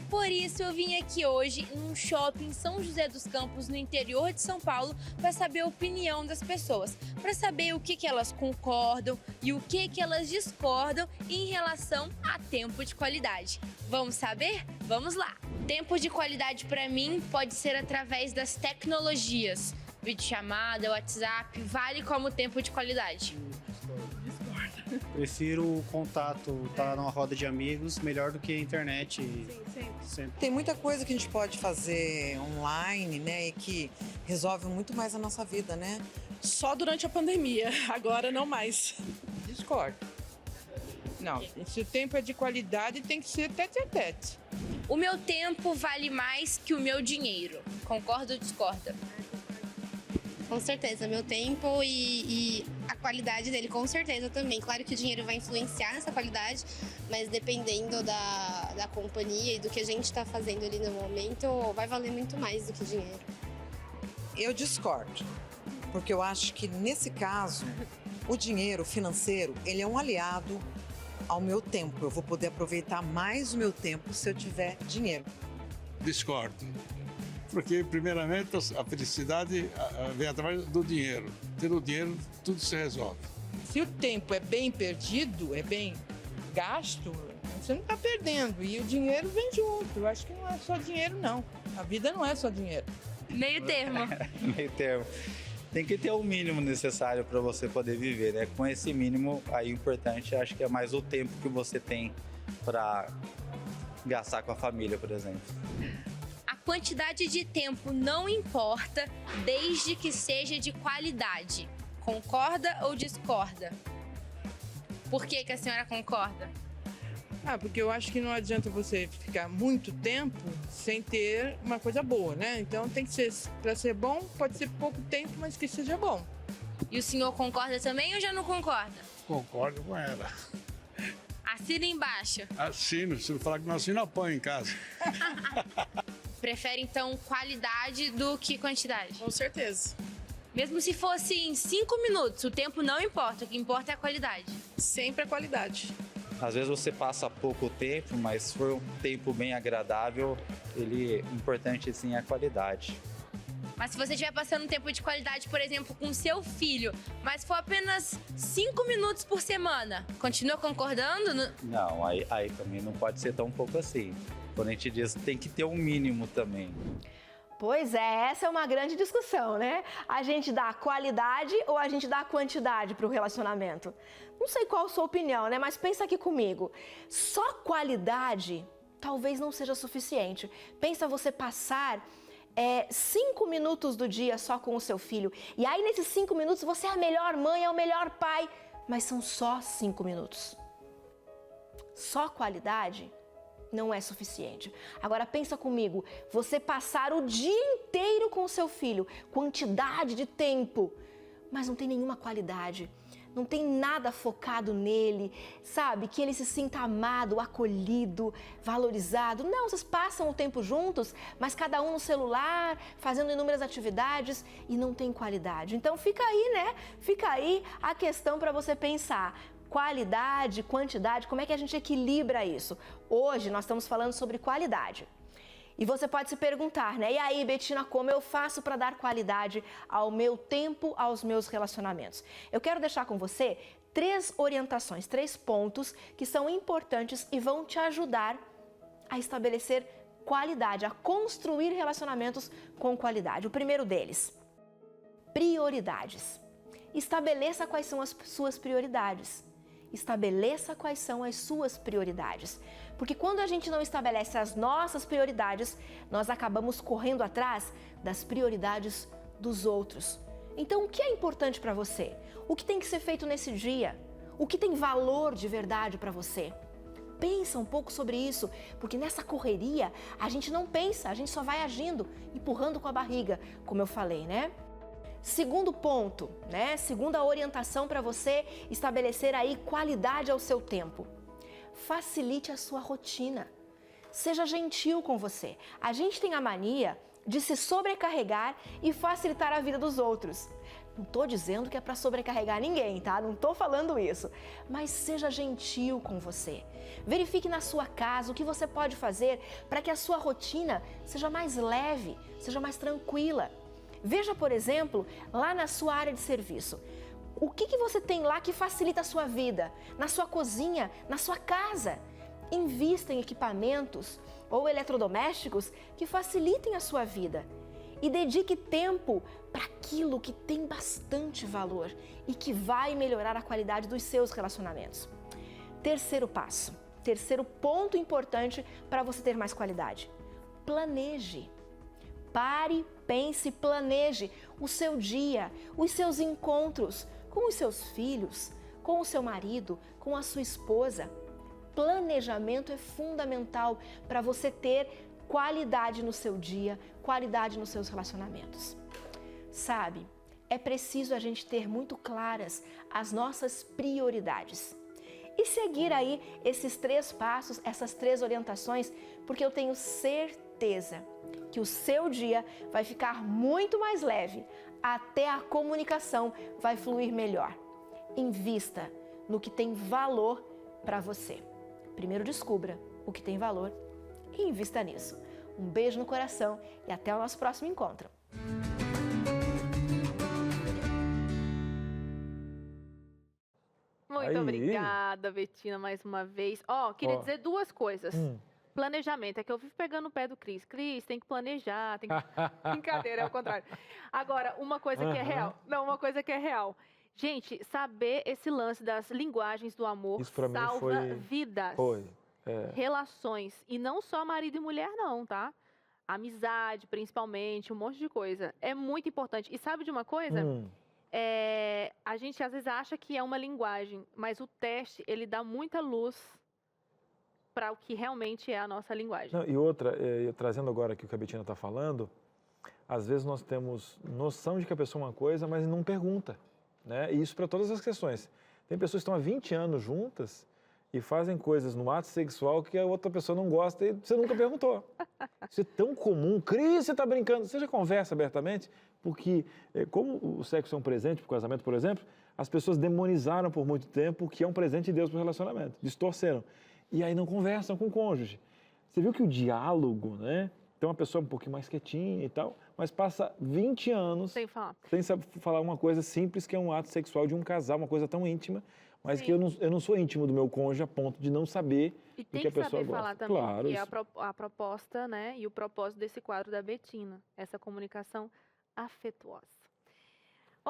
Por isso eu vim aqui hoje num shopping em São José dos Campos, no interior de São Paulo, para saber a opinião das pessoas, para saber o que elas concordam e o que elas discordam em relação a tempo de qualidade. Vamos saber? Vamos lá! Tempo de qualidade para mim pode ser através das tecnologias. Videochamada, WhatsApp, vale como tempo de qualidade. Prefiro o contato, estar numa roda de amigos, melhor do que a internet. Sempre. Tem muita coisa que a gente pode fazer online, né, e que resolve muito mais a nossa vida, né? Só durante a pandemia, agora não mais. Discordo. Não, se o tempo é de qualidade, tem que ser tete-a-tete. O meu tempo vale mais que o meu dinheiro. Concorda ou discorda? Com certeza, meu tempo e a qualidade dele, com certeza também. Claro que o dinheiro vai influenciar nessa qualidade, mas dependendo da companhia e do que a gente está fazendo ali no momento, vai valer muito mais do que dinheiro. Eu discordo, porque eu acho que nesse caso O dinheiro financeiro, ele é um aliado ao meu tempo. Eu vou poder aproveitar mais o meu tempo se eu tiver dinheiro. Discordo. Porque, primeiramente, a felicidade vem através do dinheiro. Tendo dinheiro, tudo se resolve. Se o tempo é bem perdido, é bem gasto, você não está perdendo. E o dinheiro vem junto. Eu acho que não é só dinheiro, não. A vida não é só dinheiro. Meio termo. Meio termo. Tem que ter o mínimo necessário para você poder viver, né? Com esse mínimo, aí o importante, acho que é mais o tempo que você tem para gastar com a família, por exemplo. A quantidade de tempo não importa, desde que seja de qualidade. Concorda ou discorda? Por que a senhora concorda? Porque eu acho que não adianta você ficar muito tempo sem ter uma coisa boa, né? Então tem que ser, para ser bom, pode ser pouco tempo, mas que seja bom. E o senhor concorda também ou já não concorda? Concordo com ela. Assina embaixo. Assino. Se não falar que não assino, apanho em casa. Prefere, então, qualidade do que quantidade? Com certeza. Mesmo se fosse em 5 minutos, o tempo não importa. O que importa é a qualidade. Sempre a qualidade. Às vezes você passa pouco tempo, mas se for um tempo bem agradável, importante sim é a qualidade. Mas se você estiver passando um tempo de qualidade, por exemplo, com seu filho, mas for apenas 5 minutos por semana, continua concordando? Não, aí também não pode ser tão pouco assim. Quando a gente diz, tem que ter um mínimo também. Pois é, essa é uma grande discussão, né? A gente dá qualidade ou a gente dá quantidade para o relacionamento? Não sei qual a sua opinião, né? Mas pensa aqui comigo. Só qualidade talvez não seja suficiente. Pensa você passar 5 minutos do dia só com o seu filho. E aí nesses 5 minutos você é a melhor mãe, é o melhor pai. Mas são só 5 minutos. Só qualidade não é suficiente. Agora pensa comigo, você passar o dia inteiro com o seu filho, quantidade de tempo, mas não tem nenhuma qualidade, não tem nada focado nele, sabe? Que ele se sinta amado, acolhido, valorizado. Não, vocês passam o tempo juntos, mas cada um no celular, fazendo inúmeras atividades e não tem qualidade. Então fica aí, né? Fica aí a questão para você pensar. Qualidade, quantidade, como é que a gente equilibra isso? Hoje nós estamos falando sobre qualidade. E você pode se perguntar, né? E aí, Betina, como eu faço para dar qualidade ao meu tempo, aos meus relacionamentos? Eu quero deixar com você 3 orientações, 3 pontos que são importantes e vão te ajudar a estabelecer qualidade, a construir relacionamentos com qualidade. O primeiro deles, prioridades. Estabeleça quais são as suas prioridades. Estabeleça quais são as suas prioridades. Porque quando a gente não estabelece as nossas prioridades, nós acabamos correndo atrás das prioridades dos outros. Então, o que é importante para você? O que tem que ser feito nesse dia? O que tem valor de verdade para você? Pensa um pouco sobre isso, porque nessa correria a gente não pensa, a gente só vai agindo, empurrando com a barriga, como eu falei, né? Segundo ponto, né? Segunda orientação para você estabelecer aí qualidade ao seu tempo. Facilite a sua rotina. Seja gentil com você. A gente tem a mania de se sobrecarregar e facilitar a vida dos outros. Não estou dizendo que é para sobrecarregar ninguém, tá? Não estou falando isso. Mas seja gentil com você. Verifique na sua casa o que você pode fazer para que a sua rotina seja mais leve, seja mais tranquila. Veja, por exemplo, lá na sua área de serviço. O que você tem lá que facilita a sua vida? Na sua cozinha, na sua casa. Invista em equipamentos ou eletrodomésticos que facilitem a sua vida. E dedique tempo para aquilo que tem bastante valor e que vai melhorar a qualidade dos seus relacionamentos. Terceiro passo, terceiro ponto importante para você ter mais qualidade. Planeje. Pare, pense, planeje o seu dia, os seus encontros com os seus filhos, com o seu marido, com a sua esposa. Planejamento é fundamental para você ter qualidade no seu dia, qualidade nos seus relacionamentos. Sabe, é preciso a gente ter muito claras as nossas prioridades e seguir aí esses 3 passos, essas 3 orientações, porque eu tenho certeza que o seu dia vai ficar muito mais leve, até a comunicação vai fluir melhor. invista no que tem valor para você. Primeiro descubra o que tem valor e invista nisso. Um beijo no coração e até o nosso próximo encontro. Muito obrigada, Betina, mais uma vez. Queria dizer duas coisas. Planejamento, é que eu vivo pegando o pé do Cris. Cris, tem que planejar, tem que... Brincadeira, é o contrário. Agora, uma coisa que é real. Não, uma coisa que é real. Gente, saber esse lance das linguagens do amor salva vidas, relações. E não só marido e mulher, não, tá? Amizade, principalmente, um monte de coisa. É muito importante. E sabe de uma coisa? A gente às vezes acha que é uma linguagem, mas o teste, ele dá muita luz para o que realmente é a nossa linguagem. Não, e outra, trazendo agora aqui o que a Betina está falando, às vezes nós temos noção de que a pessoa é uma coisa, mas não pergunta, né? E isso para todas as questões. Tem pessoas que estão há 20 anos juntas e fazem coisas no ato sexual que a outra pessoa não gosta e você nunca perguntou. Isso é tão comum. Cris, você está brincando. Você já conversa abertamente? Porque, como o sexo é um presente para o casamento, por exemplo, as pessoas demonizaram por muito tempo o que é um presente de Deus para o relacionamento. Distorceram. E aí não conversam com o cônjuge. Você viu que o diálogo, né? Tem uma pessoa um pouquinho mais quietinha e tal, mas passa 20 anos sem saber falar uma coisa simples que é um ato sexual de um casal, uma coisa tão íntima, mas que eu não sou íntimo do meu cônjuge a ponto de não saber o que a pessoa gosta. E tem que saber falar também, claro, que é a proposta, né? E o propósito desse quadro da Betina, essa comunicação afetuosa.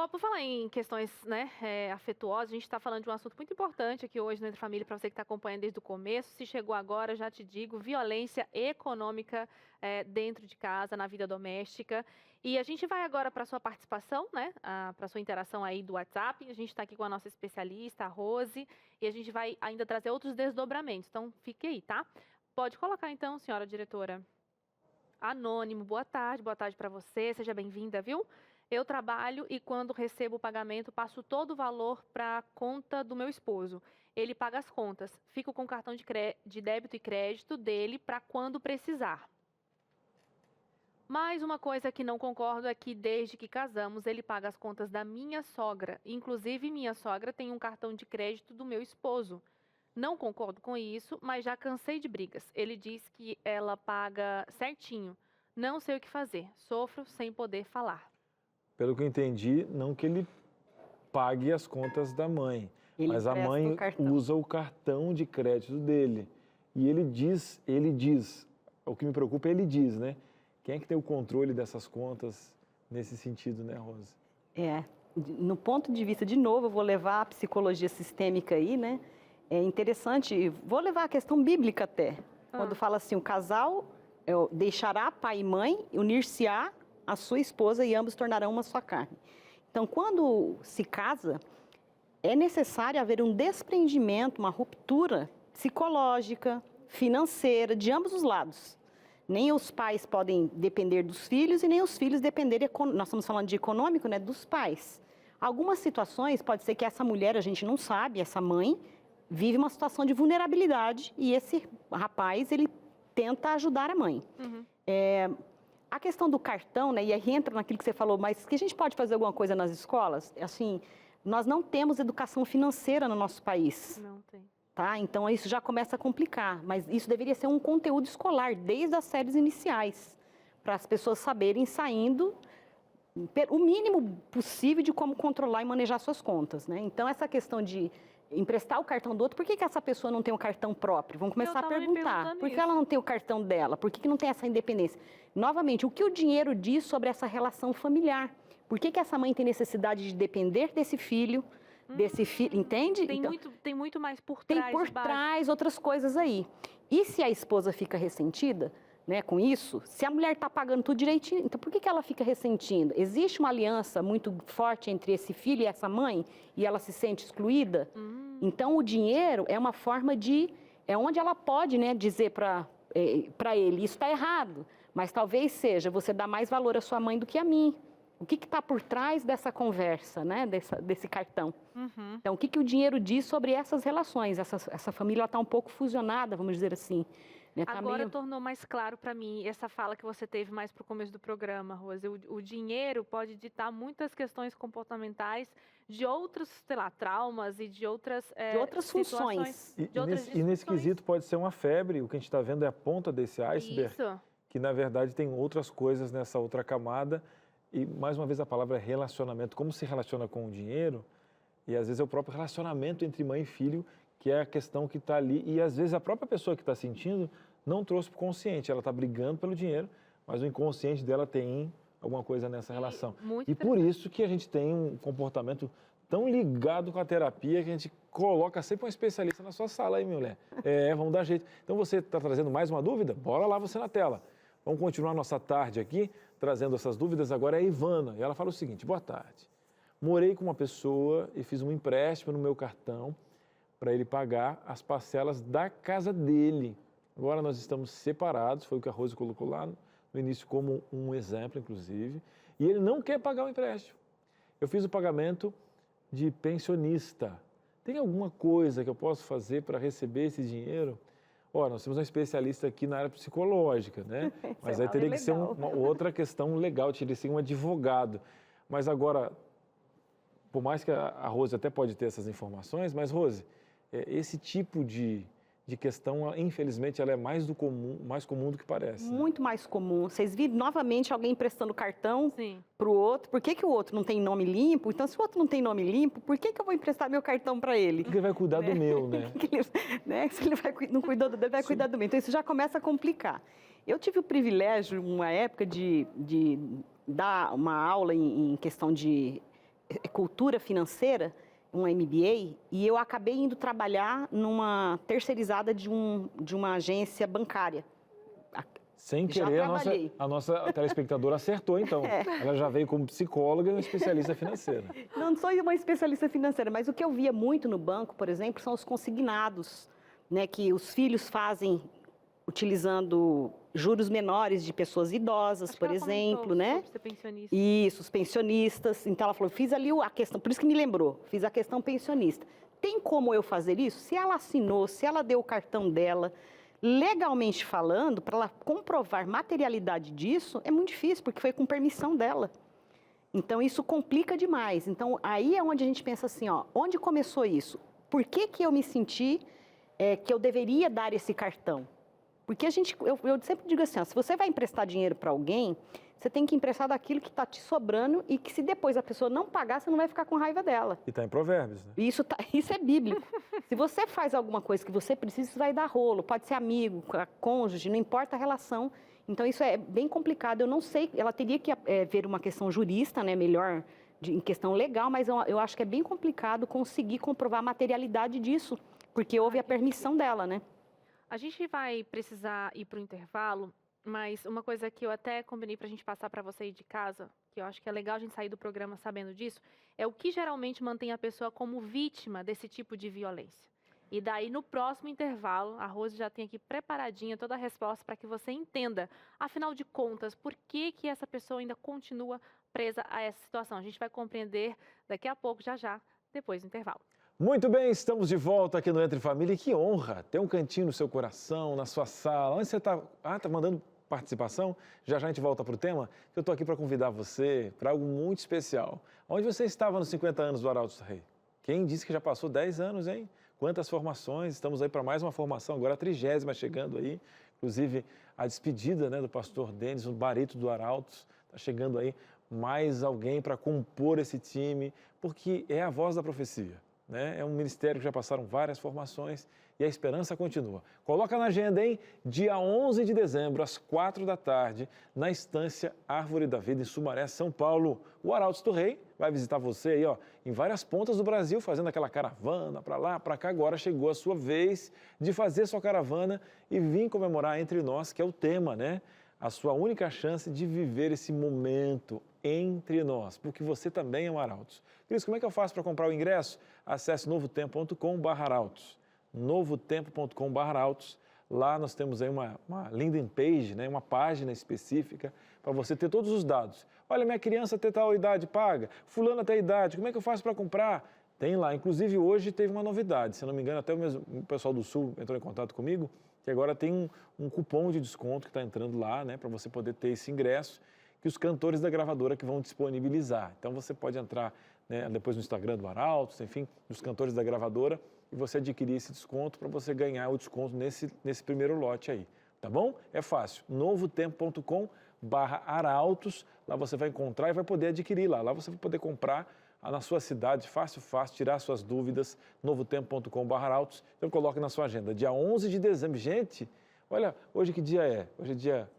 Por falar em questões, né, afetuosas, a gente está falando de um assunto muito importante aqui hoje no Entre Família, para você que está acompanhando desde o começo. Se chegou agora, já te digo, violência econômica dentro de casa, na vida doméstica. E a gente vai agora para a sua participação, né, para a sua interação aí do WhatsApp. A gente está aqui com a nossa especialista, a Rose, e a gente vai ainda trazer outros desdobramentos. Então, fique aí, tá? Pode colocar então, senhora diretora. Anônimo, boa tarde para você, seja bem-vinda, viu? Eu trabalho e quando recebo o pagamento, passo todo o valor para a conta do meu esposo. Ele paga as contas. Fico com o cartão de débito e crédito dele para quando precisar. Mais uma coisa que não concordo é que desde que casamos, ele paga as contas da minha sogra. Inclusive, minha sogra tem um cartão de crédito do meu esposo. Não concordo com isso, mas já cansei de brigas. Ele diz que ela paga certinho. Não sei o que fazer. Sofro sem poder falar. Pelo que eu entendi, não que ele pague as contas da mãe, mas a mãe usa o cartão de crédito dele. E ele diz, o que me preocupa é ele diz, né? Quem é que tem o controle dessas contas nesse sentido, né, Rose? No ponto de vista, de novo, eu vou levar a psicologia sistêmica aí, né? É interessante, vou levar a questão bíblica até. Quando fala assim, o casal deixará pai e mãe, unir-se-á a sua esposa e ambos tornarão uma só carne. Então, quando se casa, é necessário haver um desprendimento, uma ruptura psicológica, financeira, de ambos os lados. Nem os pais podem depender dos filhos e nem os filhos dependerem, nós estamos falando de econômico, né, dos pais. Algumas situações, pode ser que essa mulher, a gente não sabe, essa mãe, vive uma situação de vulnerabilidade e esse rapaz, ele tenta ajudar a mãe. A questão do cartão, né, e aí entra naquilo que você falou, mas que a gente pode fazer alguma coisa nas escolas? Assim, nós não temos educação financeira no nosso país. Não tem. Tá? Então, isso já começa a complicar, mas isso deveria ser um conteúdo escolar, desde as séries iniciais, para as pessoas saberem, saindo, o mínimo possível de como controlar e manejar suas contas, né? Então, essa questão de emprestar o cartão do outro, por que essa pessoa não tem um cartão próprio? Vamos começar a perguntar. Por que ela não tem o cartão dela? Por que não tem essa independência? Novamente, o que o dinheiro diz sobre essa relação familiar? Por que essa mãe tem necessidade de depender desse filho, entende? Tem muito mais por trás. Tem por trás outras coisas aí. E se a esposa fica ressentida, né, com isso, se a mulher está pagando tudo direitinho, então por que ela fica ressentindo? Existe uma aliança muito forte entre esse filho e essa mãe e ela se sente excluída? Então, o dinheiro é uma forma é onde ela pode, né, dizer para ele, isso está errado, mas talvez seja, você dá mais valor à sua mãe do que a mim. O que está por trás dessa conversa, né, desse cartão? Então, o que o dinheiro diz sobre essas relações? Essa família está um pouco fusionada, vamos dizer assim. Né? Tá Agora meio... tornou mais claro para mim essa fala que você teve mais para o começo do programa, Rose. O dinheiro pode ditar muitas questões comportamentais de outros, sei lá, traumas e de outras funções. E nesse quesito pode ser uma febre, o que a gente está vendo é a ponta desse iceberg, Isso. que na verdade tem outras coisas nessa outra camada. E mais uma vez a palavra é relacionamento, como se relaciona com o dinheiro, e às vezes é o próprio relacionamento entre mãe e filho, que é a questão que está ali, e às vezes a própria pessoa que está sentindo não trouxe para o consciente, ela está brigando pelo dinheiro, mas o inconsciente dela tem alguma coisa nessa relação. E por isso que a gente tem um comportamento tão ligado com a terapia que a gente coloca sempre um especialista na sua sala aí, minha mulher. Vamos dar jeito. Então você está trazendo mais uma dúvida? Bora lá você na tela. Vamos continuar nossa tarde aqui, trazendo essas dúvidas. Agora é a Ivana, e ela fala o seguinte: boa tarde. Morei com uma pessoa e fiz um empréstimo no meu cartão para ele pagar as parcelas da casa dele. Agora nós estamos separados, foi o que a Rose colocou lá no início como um exemplo, inclusive, e ele não quer pagar o empréstimo. Eu fiz o pagamento de pensionista. Tem alguma coisa que eu posso fazer para receber esse dinheiro? Nós temos um especialista aqui na área psicológica, né? Mas aí teria que ser uma outra questão legal, teria que ser um advogado. Mas agora, por mais que a Rose até pode ter essas informações, mas Rose, esse tipo de questão, infelizmente, ela é mais comum do que parece. Muito mais comum. Vocês viram novamente alguém emprestando cartão para o outro. Por que o outro não tem nome limpo? Então, se o outro não tem nome limpo, por que eu vou emprestar meu cartão para ele? Porque ele vai cuidar do meu, né? Se ele não cuidou do dele, vai cuidar do meu. Então, isso já começa a complicar. Eu tive o privilégio, uma época, de dar uma aula em questão de cultura financeira, um MBA, e eu acabei indo trabalhar numa terceirizada de uma agência bancária. Sem querer, a nossa telespectadora acertou, então. Ela já veio como psicóloga e uma especialista financeira. Não sou uma especialista financeira, mas o que eu via muito no banco, por exemplo, são os consignados, né, que os filhos fazem utilizando juros menores de pessoas idosas, por exemplo, né? Ser pensionista. Isso, os pensionistas. Então ela falou, fiz ali a questão, por isso que me lembrou, fiz a questão pensionista. Tem como eu fazer isso? Se ela assinou, se ela deu o cartão dela, legalmente falando, para ela comprovar materialidade disso, é muito difícil, porque foi com permissão dela. Então isso complica demais. Então aí é onde a gente pensa assim, onde começou isso? Por que eu me senti que eu deveria dar esse cartão? Porque eu sempre digo assim, se você vai emprestar dinheiro para alguém, você tem que emprestar daquilo que está te sobrando e que se depois a pessoa não pagar, você não vai ficar com raiva dela. E está em Provérbios, né? Isso é bíblico. Se você faz alguma coisa que você precisa, isso vai dar rolo. Pode ser amigo, cônjuge, não importa a relação. Então isso é bem complicado. Eu não sei, ela teria que ver uma questão jurista, né, melhor, em questão legal, mas eu acho que é bem complicado conseguir comprovar a materialidade disso, porque houve a permissão dela, né? A gente vai precisar ir para o intervalo, mas uma coisa que eu até combinei para a gente passar para você aí de casa, que eu acho que é legal a gente sair do programa sabendo disso, é o que geralmente mantém a pessoa como vítima desse tipo de violência. E daí, no próximo intervalo, a Rose já tem aqui preparadinha toda a resposta para que você entenda, afinal de contas, por que essa pessoa ainda continua presa a essa situação. A gente vai compreender daqui a pouco, já, depois do intervalo. Muito bem, estamos de volta aqui no Entre Família. E que honra ter um cantinho no seu coração, na sua sala. Onde você está? Tá mandando participação? Já a gente volta para o tema. Eu estou aqui para convidar você para algo muito especial. Onde você estava nos 50 anos do Arautos do Rei? Quem disse que já passou 10 anos, hein? Quantas formações? Estamos aí para mais uma formação, agora a 30ª chegando aí. Inclusive, a despedida, né, do pastor Denis, o barítono do Arautos. Está chegando aí mais alguém para compor esse time, porque é a voz da profecia. Né? É um ministério que já passaram várias formações e a esperança continua. Coloca na agenda, hein? Dia 11 de dezembro, às 16h, na Estância Árvore da Vida, em Sumaré, São Paulo. O Arautos do Rei vai visitar você aí, em várias pontas do Brasil, fazendo aquela caravana para lá, para cá. Agora chegou a sua vez de fazer sua caravana e vir comemorar entre nós, que é o tema, né? A sua única chance de viver esse momento entre nós, porque você também é um Arautos. Cris, como é que eu faço para comprar o ingresso? Acesse novotempo.com/arautos, novotempo.com/arautos. Lá nós temos aí uma landing page, né? Uma página específica para você ter todos os dados. Olha, minha criança tem tal idade, paga. Fulano até a idade, como é que eu faço para comprar? Tem lá. Inclusive, hoje teve uma novidade. Se não me engano, até o pessoal do Sul entrou em contato comigo. que agora tem um cupom de desconto que está entrando lá, né, para você poder ter esse ingresso, que os cantores da gravadora que vão disponibilizar. Então você pode entrar, né, depois no Instagram do Arautos, enfim, dos cantores da gravadora, e você adquirir esse desconto para você ganhar o desconto nesse primeiro lote aí, tá bom? É fácil, novotempo.com/arautos, lá você vai encontrar e vai poder adquirir lá você vai poder comprar na sua cidade, fácil, tirar suas dúvidas, novotempo.com/arautos, então coloque na sua agenda, dia 11 de dezembro, gente, olha, hoje que dia é? Hoje é dia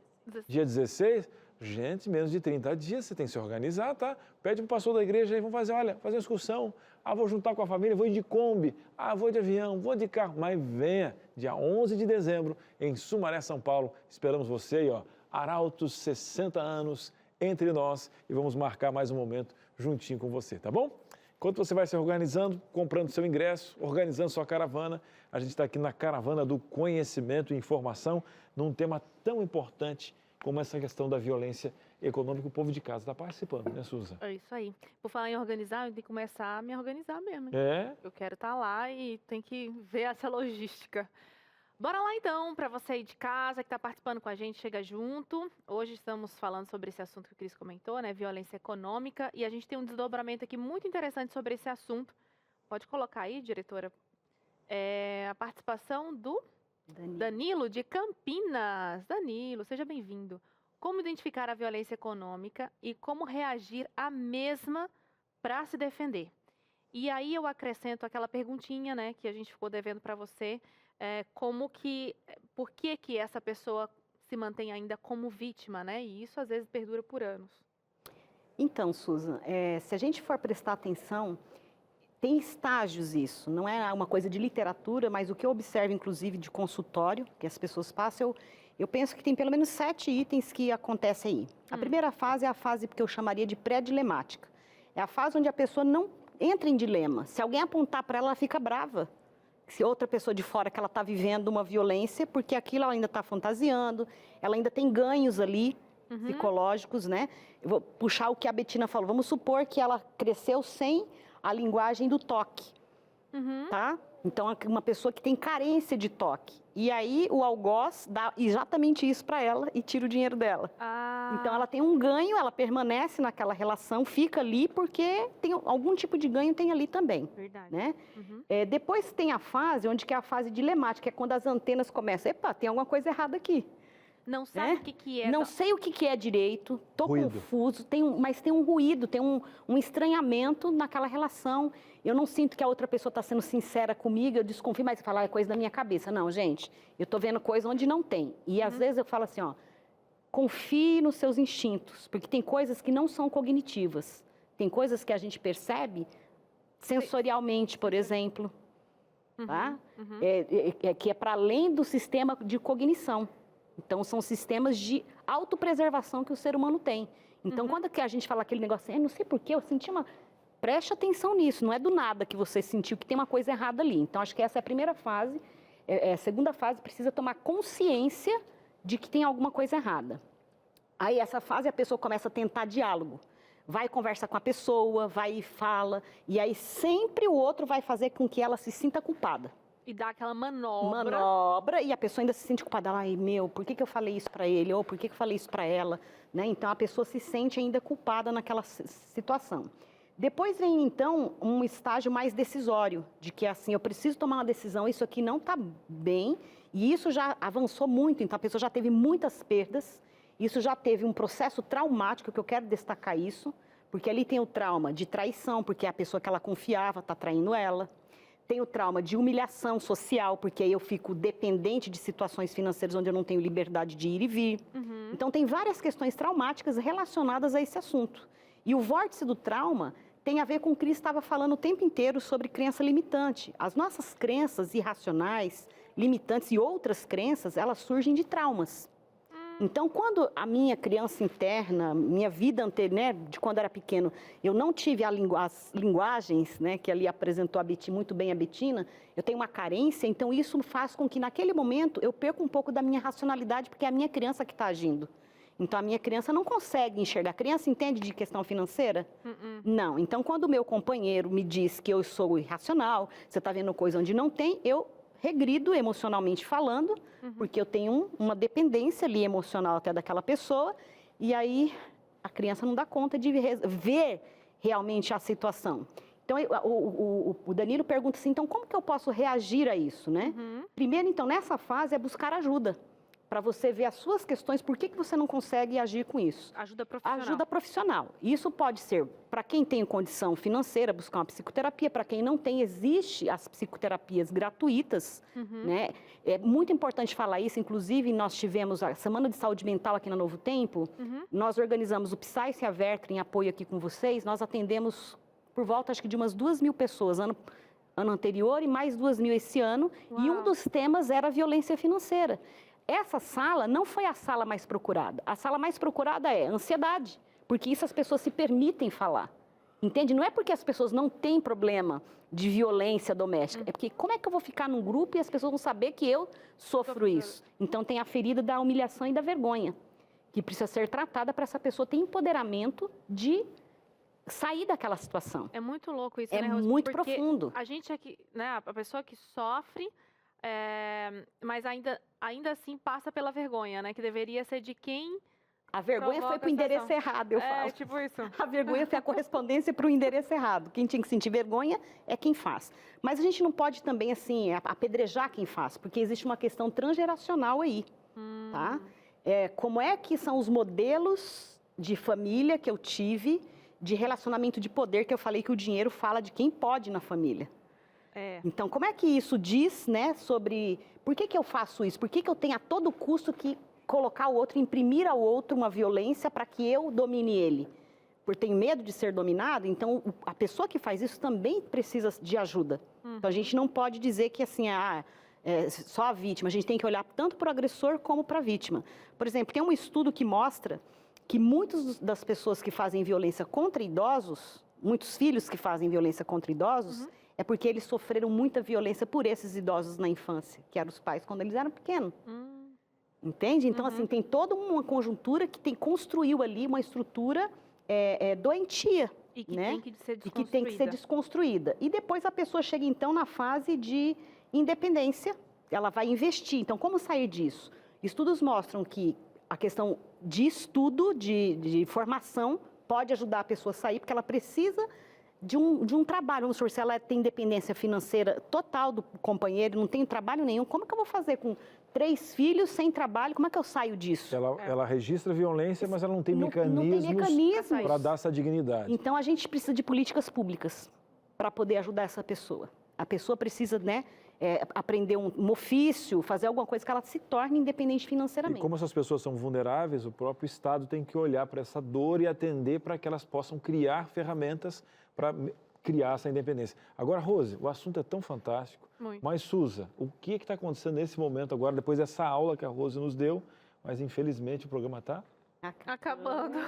16? Gente, menos de 30 dias, você tem que se organizar, tá? Pede para o pastor da igreja aí, vamos fazer uma excursão. Vou juntar com a família, vou ir de Kombi, vou de avião, vou de carro. Mas venha, dia 11 de dezembro, em Sumaré, São Paulo. Esperamos você aí, Arautos, 60 anos, entre nós. E vamos marcar mais um momento juntinho com você, tá bom? Enquanto você vai se organizando, comprando seu ingresso, organizando sua caravana, a gente está aqui na Caravana do Conhecimento e Informação, num tema tão importante como essa questão da violência econômica. O povo de casa está participando, né, Suza? É isso aí. Por falar em organizar, eu tenho que começar a me organizar mesmo. Eu quero estar lá e tem que ver essa logística. Bora lá então, para você aí de casa, que está participando com a gente, chega junto. Hoje estamos falando sobre esse assunto que o Cris comentou, né, violência econômica, e a gente tem um desdobramento aqui muito interessante sobre esse assunto. Pode colocar aí, diretora, a participação do Danilo, de Campinas. Danilo, seja bem-vindo. Como identificar a violência econômica e como reagir à mesma para se defender? E aí eu acrescento aquela perguntinha, né, que a gente ficou devendo para você, por que essa pessoa se mantém ainda como vítima, né? E isso às vezes perdura por anos. Então, Susan, se a gente for prestar atenção, tem estágios isso, não é uma coisa de literatura, mas o que eu observo, inclusive, de consultório, que as pessoas passam, eu penso que tem pelo menos 7 itens que acontecem aí. A primeira fase é a fase que eu chamaria de pré-dilemática. É a fase onde a pessoa não entra em dilema. Se alguém apontar para ela, ela fica brava. Se outra pessoa de fora que ela está vivendo uma violência, porque aquilo ela ainda está fantasiando, ela ainda tem ganhos ali, psicológicos, né? Eu vou puxar o que a Betina falou. Vamos supor que ela cresceu sem a linguagem do toque, tá? Então, uma pessoa que tem carência de toque. E aí, o algoz dá exatamente isso para ela e tira o dinheiro dela. Então, ela tem um ganho, ela permanece naquela relação, fica ali porque tem algum tipo de ganho tem ali também. Verdade. Né? Depois tem a fase, onde que é a fase dilemática, que é quando as antenas começam. Epa, tem alguma coisa errada aqui. Não sabe o que é. Não sei o que é direito, estou confuso, mas tem um ruído, tem um estranhamento naquela relação. Eu não sinto que a outra pessoa está sendo sincera comigo, eu desconfio, mas você fala, é coisa da minha cabeça. Não, gente, eu estou vendo coisa onde não tem. E às vezes eu falo assim, confie nos seus instintos, porque tem coisas que não são cognitivas. Tem coisas que a gente percebe sensorialmente, por exemplo, tá? Que é para além do sistema de cognição. Então, são sistemas de autopreservação que o ser humano tem. Então, quando que a gente fala aquele negócio, não sei porquê, eu senti uma... Preste atenção nisso, não é do nada que você sentiu que tem uma coisa errada ali. Então, acho que essa é a primeira fase. A segunda fase precisa tomar consciência de que tem alguma coisa errada. Aí, essa fase, a pessoa começa a tentar diálogo. Vai conversa com a pessoa, vai e fala, e aí sempre o outro vai fazer com que ela se sinta culpada. E dá aquela manobra. E a pessoa ainda se sente culpada. Ai, por que eu falei isso para ele? Ou por que eu falei isso para ela? Né? Então, a pessoa se sente ainda culpada naquela situação. Depois vem, então, um estágio mais decisório, de que, assim, eu preciso tomar uma decisão, isso aqui não está bem, e isso já avançou muito, então a pessoa já teve muitas perdas, isso já teve um processo traumático, que eu quero destacar isso, porque ali tem o trauma de traição, porque a pessoa que ela confiava está traindo ela. Tem o trauma de humilhação social, porque aí eu fico dependente de situações financeiras onde eu não tenho liberdade de ir e vir. Então, tem várias questões traumáticas relacionadas a esse assunto. E o vórtice do trauma tem a ver com o que Cris estava falando o tempo inteiro sobre crença limitante. As nossas crenças irracionais, limitantes e outras crenças, elas surgem de traumas. Então, quando a minha criança interna, minha vida anterior, né, de quando era pequeno, eu não tive as linguagens, né, que ali apresentou muito bem a Betina, eu tenho uma carência, então isso faz com que naquele momento eu perca um pouco da minha racionalidade, porque é a minha criança que está agindo. Então, a minha criança não consegue enxergar. A criança entende de questão financeira? Não. Então, quando o meu companheiro me diz que eu sou irracional, você está vendo coisa onde não tem, eu regrido emocionalmente falando, porque eu tenho uma dependência ali emocional até daquela pessoa, e aí a criança não dá conta de ver realmente a situação. Então, o Danilo pergunta assim, então como que eu posso reagir a isso, né? Primeiro, então, nessa fase é buscar ajuda, para você ver as suas questões, por que você não consegue agir com isso. Ajuda profissional. Ajuda profissional. Isso pode ser, para quem tem condição financeira, buscar uma psicoterapia, para quem não tem, existe as psicoterapias gratuitas, né? É muito importante falar isso, inclusive nós tivemos a Semana de Saúde Mental aqui na Novo Tempo, nós organizamos o Psy e a Vertra em apoio aqui com vocês, nós atendemos por volta, acho que de umas 2.000 pessoas, ano anterior e mais 2.000 esse ano, e um dos temas era a violência financeira. Essa sala não foi a sala mais procurada. A sala mais procurada é ansiedade, porque isso as pessoas se permitem falar. Entende? Não é porque as pessoas não têm problema de violência doméstica, é porque como é que eu vou ficar num grupo e as pessoas vão saber que eu sofro isso? Então tem a ferida da humilhação e da vergonha, que precisa ser tratada para essa pessoa ter empoderamento de sair daquela situação. É muito louco isso, né, Rose? É muito porque profundo. A gente aqui, né, a pessoa que sofre, mas ainda assim passa pela vergonha, né? Que deveria ser de quem... A vergonha foi para o endereço errado, eu falo. É, tipo isso. A vergonha foi a correspondência para o endereço errado. Quem tinha que sentir vergonha é quem faz. Mas a gente não pode também, assim, apedrejar quem faz, porque existe uma questão transgeracional aí, tá? Como é que são os modelos de família que eu tive, de relacionamento de poder, que eu falei que o dinheiro fala de quem pode na família. Então, como é que isso diz, né, sobre por que eu faço isso? Por que eu tenho a todo custo que colocar o outro, imprimir ao outro uma violência para que eu domine ele? Por ter medo de ser dominado, então a pessoa que faz isso também precisa de ajuda. Então, a gente não pode dizer que assim, só a vítima, a gente tem que olhar tanto para o agressor como para a vítima. Por exemplo, tem um estudo que mostra que muitas das pessoas que fazem violência contra idosos, muitos filhos que fazem violência contra idosos, é porque eles sofreram muita violência por esses idosos na infância, que eram os pais quando eles eram pequenos. Entende? Então, assim, tem toda uma conjuntura que construiu ali uma estrutura doentia. E que né? tem que ser desconstruída. E que tem que ser desconstruída. E depois a pessoa chega, então, na fase de independência, ela vai investir. Então, como sair disso? Estudos mostram que a questão de estudo, de formação, pode ajudar a pessoa a sair, porque ela precisa de um trabalho. Vamos supor, se ela tem dependência financeira total do companheiro, não tem trabalho nenhum, como que eu vou fazer com 3 filhos sem trabalho? Como é que eu saio disso? Ela registra violência, mas ela não tem mecanismos para dar essa dignidade. Então, a gente precisa de políticas públicas para poder ajudar essa pessoa. A pessoa precisa, né, aprender um ofício, fazer alguma coisa que ela se torne independente financeiramente. E como essas pessoas são vulneráveis, o próprio Estado tem que olhar para essa dor e atender para que elas possam criar ferramentas para criar essa independência. Agora, Rose, o assunto é tão fantástico, mas, Suza, o que está acontecendo nesse momento agora, depois dessa aula que a Rose nos deu, mas infelizmente o programa está... Acabando.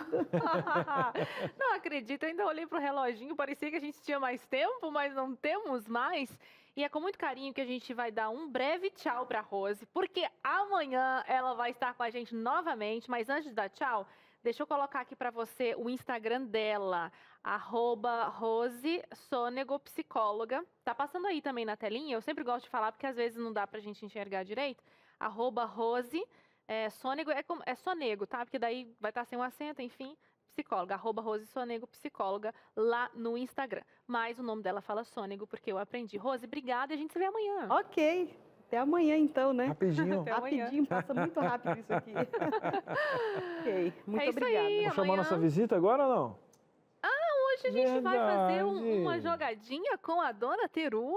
Não acredito, eu ainda olhei para o reloginho, parecia que a gente tinha mais tempo, mas não temos mais. E é com muito carinho que a gente vai dar um breve tchau para a Rose, porque amanhã ela vai estar com a gente novamente, mas antes de dar tchau, deixa eu colocar aqui para você o Instagram dela, @RoseSonegopsicóloga. Tá passando aí também na telinha, eu sempre gosto de falar, porque às vezes não dá pra gente enxergar direito. @Rose, Sonego é Sonego, tá? Porque daí vai estar sem um acento, enfim, psicóloga, @Rose Sonego Psicóloga, lá no Instagram. Mas o nome dela fala Sonego, porque eu aprendi. Rose, obrigada e a gente se vê amanhã. Ok. Até amanhã, então, né? Rapidinho. Rapidinho, passa muito rápido isso aqui. Ok, muito obrigada. Aí, Vamos chamar nossa visita agora ou não? Hoje a gente vai fazer uma jogadinha com a dona Teru.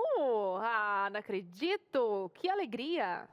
Ah, não acredito! Que alegria!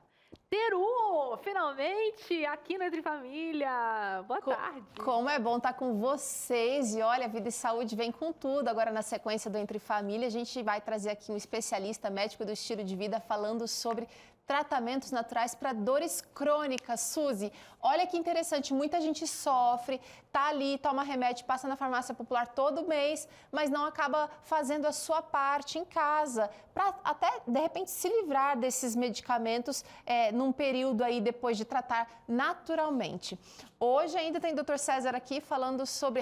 Teru, finalmente aqui no Entre Família. Boa tarde. Como é bom estar com vocês. E olha, Vida e Saúde vem com tudo. Agora, na sequência do Entre Família, a gente vai trazer aqui um especialista médico do estilo de vida falando sobre tratamentos naturais para dores crônicas. Suzy, olha que interessante, muita gente sofre, tá ali, toma remédio, passa na farmácia popular todo mês, mas não acaba fazendo a sua parte em casa, para até, de repente, se livrar desses medicamentos num período aí depois de tratar naturalmente. Hoje ainda tem o Dr. César aqui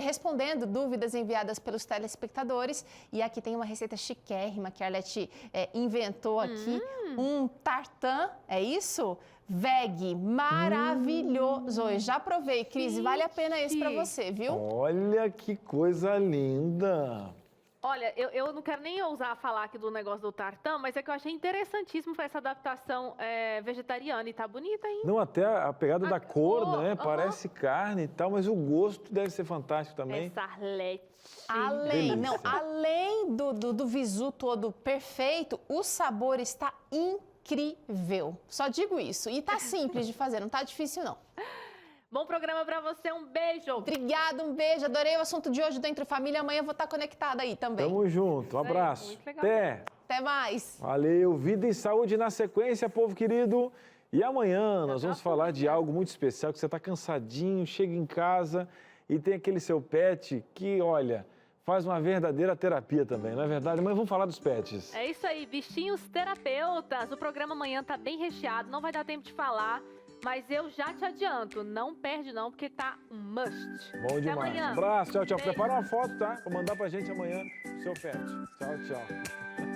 respondendo dúvidas enviadas pelos telespectadores, e aqui tem uma receita chiquérrima que a Arlete inventou aqui, um tartã, é isso? Veg, maravilhoso. Eu já provei, Cris, vale a pena esse para você, viu? Olha que coisa linda. Olha, eu não quero nem ousar falar aqui do negócio do tartã, mas é que eu achei interessantíssimo essa adaptação vegetariana e tá bonita, hein? Não, até a pegada da cor, né? Parece carne e tal, mas o gosto deve ser fantástico também. Essa Arlete. Além do visu todo perfeito, o sabor está incrível. Só digo isso. E tá simples de fazer, não tá difícil não. Bom programa pra você, um beijo. Obrigada, um beijo. Adorei o assunto de hoje do Entre Família. Amanhã eu vou estar conectada aí também. Tamo junto, um abraço. Muito legal. Até mais. Valeu, vida e saúde na sequência, povo querido. E amanhã nós vamos falar de algo muito especial, que você tá cansadinho, chega em casa e tem aquele seu pet que, olha, faz uma verdadeira terapia também, não é verdade? Amanhã vamos falar dos pets. É isso aí, bichinhos terapeutas. O programa amanhã tá bem recheado, não vai dar tempo de falar. Mas eu já te adianto, não perde não, porque tá um must. Bom demais. Até amanhã. Abraço, tchau, tchau. Beijo. Prepara uma foto, tá? Pra mandar pra gente amanhã o seu pet. Tchau, tchau.